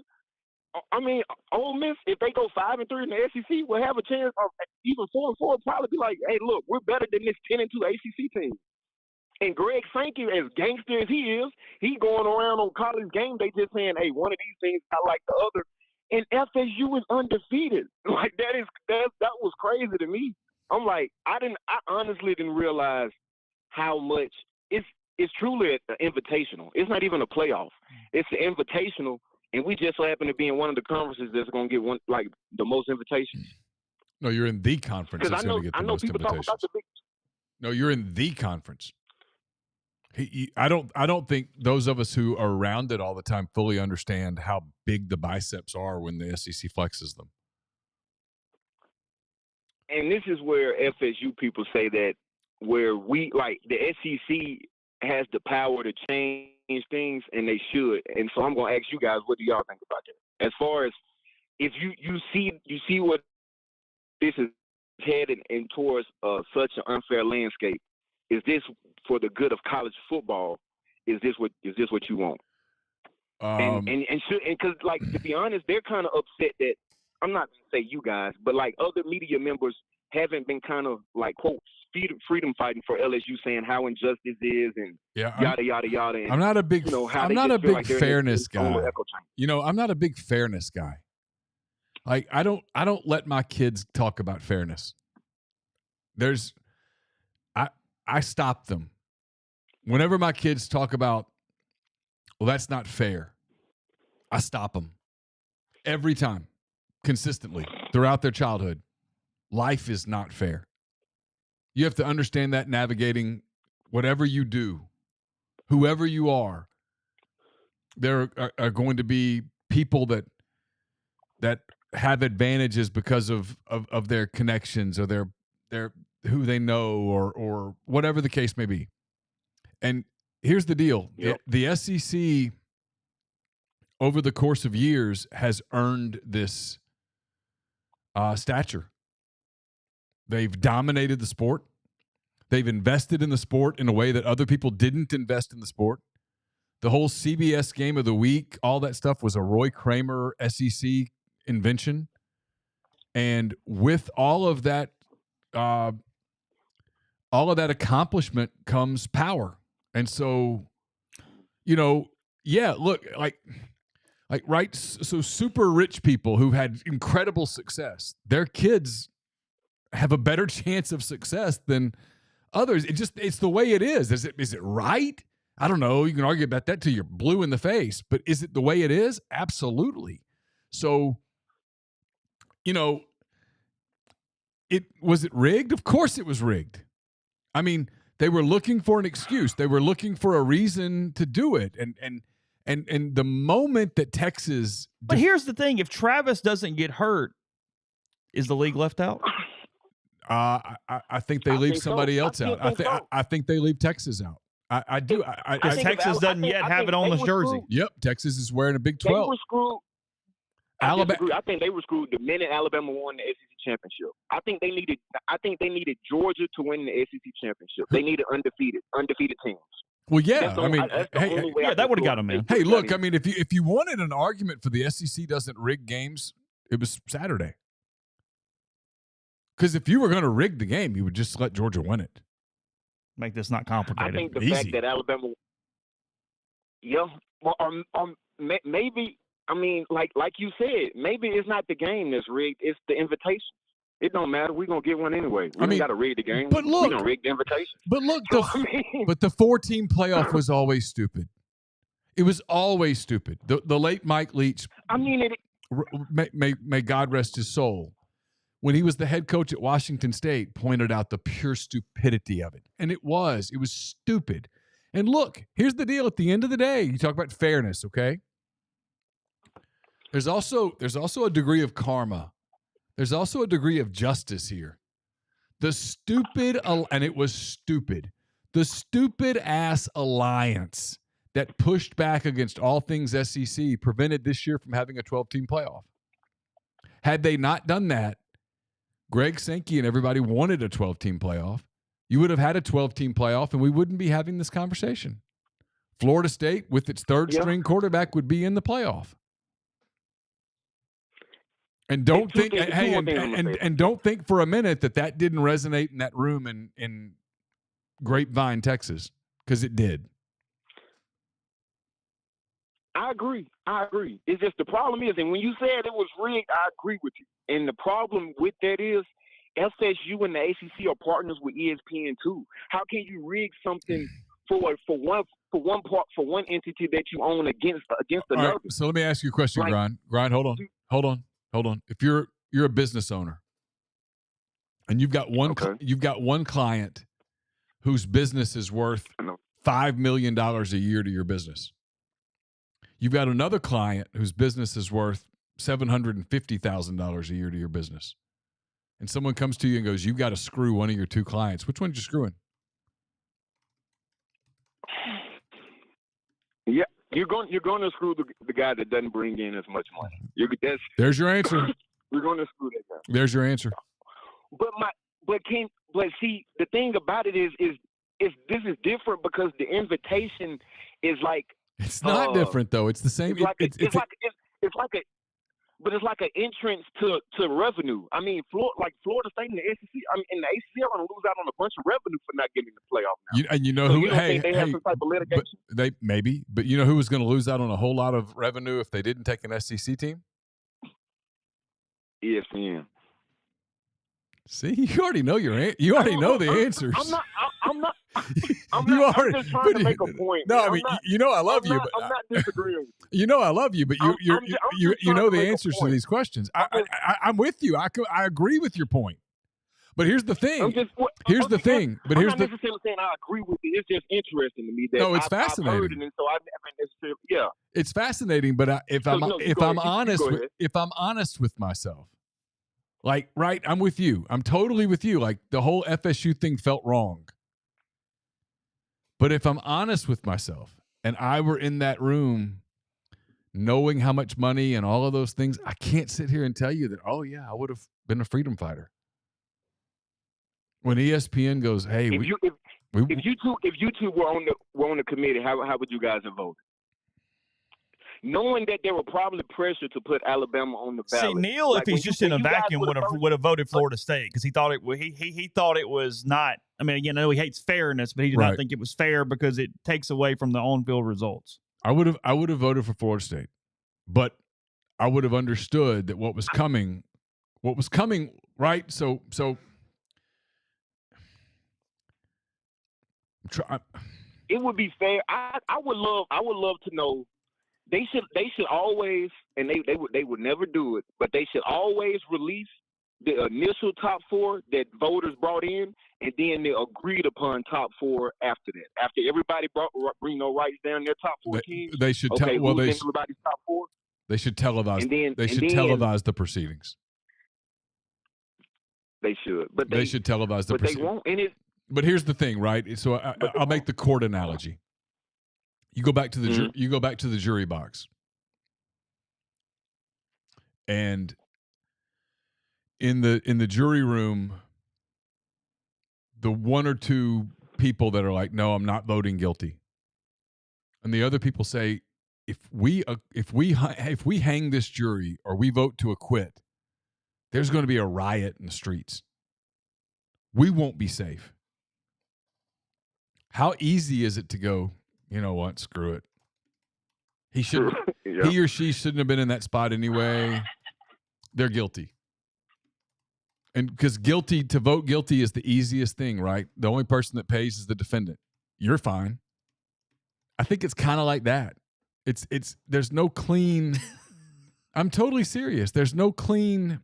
I mean, Ole Miss, if they go 5-3 in the SEC, will have a chance of even 4-4. Probably be like, hey, look, we're better than this 10-2 ACC team. And Greg Sankey, as gangster as he is, he going around on college game day just saying, hey, one of these things I like the other. And FSU is undefeated. Like that was crazy to me. I'm like, I honestly didn't realize how much it's truly an invitational. It's not even a playoff. It's an invitational, and we just so happen to be in one of the conferences that's going to get the most invitations. No, you're in the conference that's going to get the most invitations. No, you're in the conference. I don't think those of us who are around it all the time fully understand how big the biceps are when the SEC flexes them. And this is where FSU people say that where we like the SEC has the power to change things, and they should. And so I'm going to ask you guys, what do y'all think about that? As far as if you see what this is headed in towards such an unfair landscape, is this for the good of college football? Is this what you want? And because like to be honest, they're kind of upset that I'm not going to say you guys, but like other media members haven't been kind of like quote freedom fighting for LSU, saying how injustice is and yada yada yada. And, I'm not a big I'm not a big fairness guy. I'm not a big fairness guy. Like I don't let my kids talk about fairness. I stop them. Whenever my kids talk about, well, that's not fair, I stop them every time, consistently throughout their childhood. Life is not fair. You have to understand that navigating whatever you do, whoever you are, there are going to be people that have advantages because of their connections or their who they know or whatever the case may be. And here's the deal. Yep. The SEC over the course of years has earned this stature. They've dominated the sport. They've invested in the sport in a way that other people didn't invest in the sport. The whole CBS game of the week, all that stuff was a Roy Kramer SEC invention. And with all of that accomplishment comes power. And so, look, right. So super rich people who've had incredible success, their kids have a better chance of success than others. It's the way it is. Is it right? I don't know. You can argue about that till you're blue in the face, but is it the way it is? Absolutely. So, was it rigged? Of course it was rigged. I mean, they were looking for an excuse. They were looking for a reason to do it. And the moment that Texas But here's the thing, if Travis doesn't get hurt, is the league left out? I think they leave somebody else out. I think they leave Texas out. I do. Texas doesn't yet have it on the jersey. Yep, Texas is wearing a Big 12. They were screwed. I think they were screwed the minute Alabama won the SEC championship. I think they needed Georgia to win the SEC championship. They needed undefeated teams. Well, yeah. That would have got them in. Hey, look, I mean, if you wanted an argument for the SEC doesn't rig games, it was Saturday. Because if you were going to rig the game, you would just let Georgia win it. Make this not complicated. I think the fact that Alabama, maybe. I mean, like you said, maybe it's not the game that's rigged; it's the invitation. It don't matter. We're gonna get one anyway. We got to rig the game. But look, we don't rig the invitation. But look, but the 4-team playoff was always stupid. It was always stupid. The late Mike Leach. I mean, may God rest his soul. When he was the head coach at Washington State, pointed out the pure stupidity of it. And it was stupid. And look, here's the deal. At the end of the day, you talk about fairness, okay? There's also a degree of karma. There's also a degree of justice here. The stupid ass alliance that pushed back against all things SEC prevented this year from having a 12-team playoff. Had they not done that, Greg Sankey and everybody wanted a 12-team playoff. You would have had a 12-team playoff, and we wouldn't be having this conversation. Florida State, with its third-string quarterback, would be in the playoff. And don't think, hey, and don't think for a minute that didn't resonate in that room in Grapevine, Texas, because it did. I agree. It's just the problem is, and when you said it was rigged, I agree with you. And the problem with that is FSU and the ACC are partners with ESPN too. How can you rig something for one entity that you own against another? Right, so let me ask you a question, Grind. Hold on. If you're a business owner and you've got one client whose business is worth $5 million a year to your business. You've got another client whose business is worth $750,000 a year to your business. And someone comes to you and goes, "You've got to screw one of your two clients." Which one are you screwing? Yeah, you're going to screw the guy that doesn't bring in as much money. There's your answer. You're going to screw that guy. There's your answer. But see, the thing about it is this is different because the invitation is like. It's not different though. It's the same. It's like an entrance to revenue. I mean, Florida State and the SEC. I mean, and the ACC are going to lose out on a bunch of revenue for not getting the playoff now. And you know who? They have some type of litigation. But you know who was going to lose out on a whole lot of revenue if they didn't take an SEC team? ESPN. See, you already know the answers. I'm not. I'm just trying to make a point. No, I mean, I love you, but I'm not disagreeing. I love you, but you know the answers to these questions. I'm with you. I agree with your point. But here's the thing. I'm not necessarily saying I agree with you. It's just interesting to me that it's fascinating. I've heard it, and so I haven't necessarily. Yeah, it's fascinating. But if I'm honest with myself. Like, right, I'm with you. I'm totally with you. Like, the whole FSU thing felt wrong. But if I'm honest with myself and I were in that room knowing how much money and all of those things, I can't sit here and tell you that, oh, yeah, I would have been a freedom fighter. When ESPN goes, hey, if you two were on the committee, how would you guys have voted? Knowing that there were probably pressure to put Alabama on the ballot. See, Neal, if he's just in a vacuum, would have voted Florida State because he thought he thought it was not. I mean, again, I know he hates fairness, but he did not think it was fair because it takes away from the on-field results. I would have voted for Florida State, but I would have understood that what was coming, right? So it would be fair. I would love to know. They should always, and they would never do it, but they should always release the initial top four that voters brought in, and then the agreed upon top four after that. After everybody writes down their top four teams, they should tell. Well, everybody's top four. They should televise. Televise the proceedings. They should, but they should televise the proceedings. But they won't. But here's the thing, right? So I'll make the court analogy. You go back to the jury box, and in the jury room, the one or two people that are like, "No, I'm not voting guilty," and the other people say, "If we hang this jury or we vote to acquit, there's going to be a riot in the streets. We won't be safe." How easy is it to go, you know what, screw it. He or she shouldn't have been in that spot anyway. They're guilty. And because to vote guilty is the easiest thing, right? The only person that pays is the defendant. You're fine. I think it's kind of like that. There's no clean. I'm totally serious. There's no clean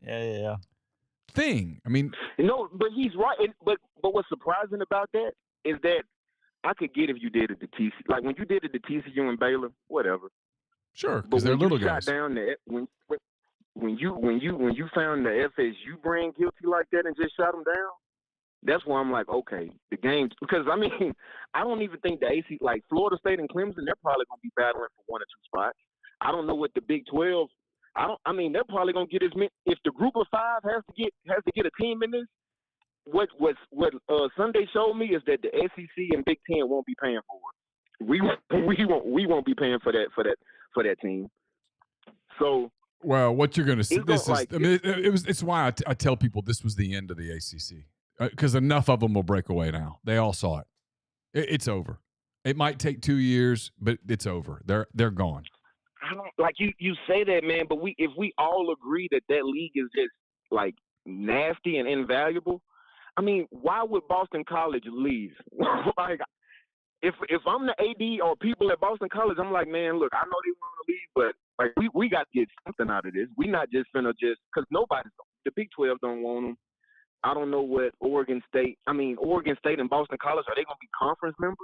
thing. I mean, no, but he's right. But what's surprising about that is that I could get if you did it to TCU. Like when you did it to TCU and Baylor, whatever. Sure, because they're little guys. When you found the FSU brand guilty like that and just shot them down, that's why I'm like, okay, the game. Because I mean, I don't even think the AC, like Florida State and Clemson, they're probably gonna be battling for one or two spots. I don't know what the Big 12. I mean, they're probably gonna get as many. If the group of five has to get a team in this. What Sunday showed me is that the SEC and Big 10 won't be paying for it. We won't be paying for that team. So Well, what you're going to see, It's gonna, I mean, it's why I tell people this was the end of the ACC because enough of them will break away now. They all saw it. It's over. It might take 2 years, but it's over. They're gone. I don't like you say that, man, but if we all agree that league is just like nasty and invaluable, I mean, why would Boston College leave? Like, if I'm the AD or people at Boston College, I'm like, man, look, I know they want to leave, but like we got to get something out of this. We not just finna because the Big 12 don't want them. I don't know what Oregon State and Boston College, are they gonna be conference members?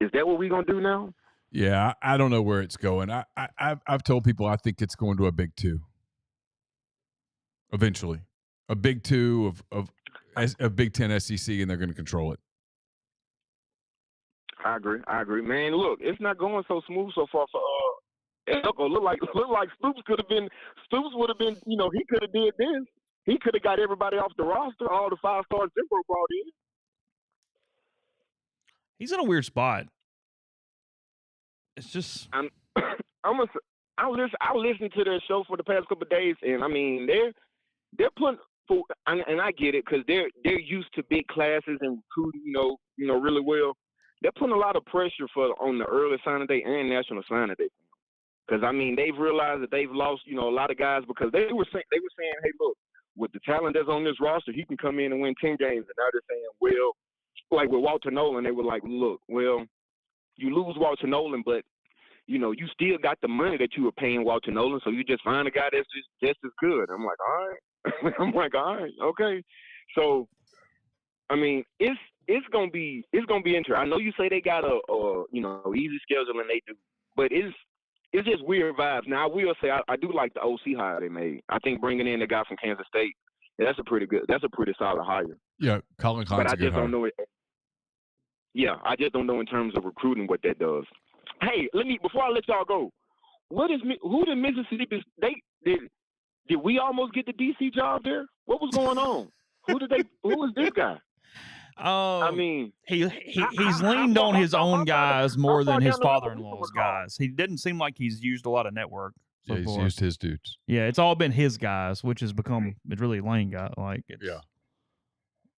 Is that what we gonna do now? Yeah, I don't know where it's going. I've told people I think it's going to a Big 2 eventually, a Big 2 of a Big 10 SEC, and they're going to control it. I agree, man. Look, it's not going so smooth so far for look like Stoops would have been, he could have did this. He could have got everybody off the roster, all the 5-stars Zimmer brought in. He's in a weird spot. It's just I listened to their show for the past couple of days, and I mean they're putting and I get it because they're used to big classes and recruiting, really well. They're putting a lot of pressure on the early signing day and national signing day. Because I mean they've realized that they've lost a lot of guys because they were saying, hey, look, with the talent that's on this roster, he can come in and win 10 games, and now they're saying, well, like with Walter Nolan, they were like, look, well, you lose Walter Nolan, but you still got the money that you were paying Walter Nolan, so you just find a guy that's just as good. I'm like, all right. Okay. So, I mean, it's gonna be interesting. I know you say they got a easy schedule and they do, but it's just weird vibes. Now, I will say I do like the OC hire they made. I think bringing in the guy from Kansas State, that's a pretty solid hire. Yeah, Colin Klein's but I a good just hire. don't know it. Yeah, I just don't know in terms of recruiting what that does. Hey, before I let y'all go, who did Mississippi State did we almost get the DC job there? What was going on? Who was this guy? I mean, he's leaned on his own guys more than his father-in-law's guys. He didn't seem like he's used a lot of network. So he's used his dudes. Yeah, it's all been his guys, which has become it's really lame guy. Yeah.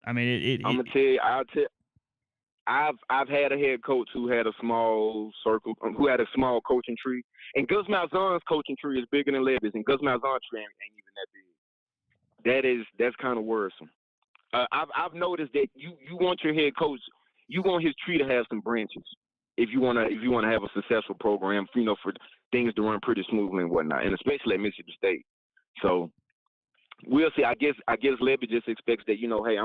I mean, I'm gonna tell you, I've had a head coach who had a small circle, who had a small coaching tree, and Gus Malzahn's coaching tree is bigger than Levy's, and Gus Malzahn's tree ain't even that big. That's kind of worrisome. I've noticed that you want your head coach, you want his tree to have some branches if you want to have a successful program, for things to run pretty smoothly and whatnot, and especially at Mississippi State. So we'll see. I guess Levy just expects that hey,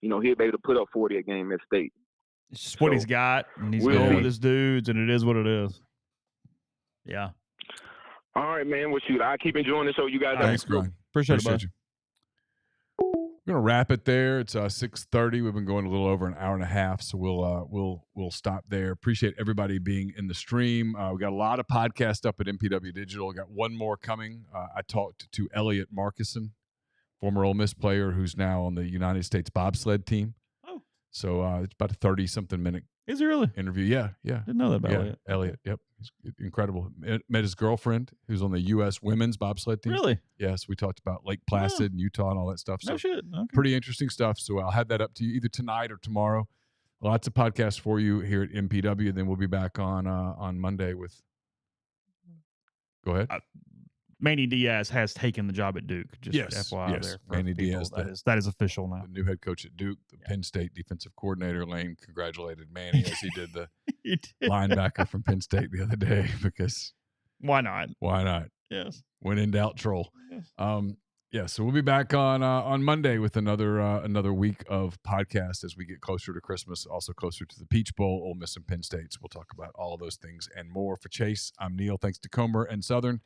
he'll be able to put up 40 a game at State. It's just what he's got, and he's going with his dudes, and it is what it is. Yeah. All right, man. Well, shoot, I keep enjoying the show. You guys, thanks, Greg. Appreciate it, bud. You. We're gonna wrap it there. It's 6:30. We've been going a little over an hour and a half, so we'll stop there. Appreciate everybody being in the stream. We got a lot of podcasts up at MPW Digital. Got one more coming. I talked to Elliot Markison, former Ole Miss player who's now on the United States bobsled team. Oh, so it's about a 30-something minute. Is he really? Interview? Yeah. Didn't know that about Elliot. Elliot. Yep, he's incredible. Met his girlfriend, who's on the U.S. women's bobsled team. Really? Yes, we talked about Lake Placid and Utah and all that stuff. No shit. Okay. Pretty interesting stuff. So I'll have that up to you either tonight or tomorrow. Lots of podcasts for you here at MPW. Then we'll be back on Monday with. Go ahead. Manny Diaz has taken the job at Duke. Just FYI there. Manny Diaz. That is official now. The new head coach at Duke, the Penn State defensive coordinator. Lane congratulated Manny as he did the linebacker from Penn State the other day because why not? Yes. When in doubt, troll. Yes. So we'll be back on Monday with another week of podcast as we get closer to Christmas, also closer to the Peach Bowl, Ole Miss and Penn State. So we'll talk about all those things and more. For Chase, I'm Neal. Thanks to Comer and Southern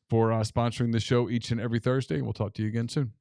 for sponsoring the show each and every Thursday. We'll talk to you again soon.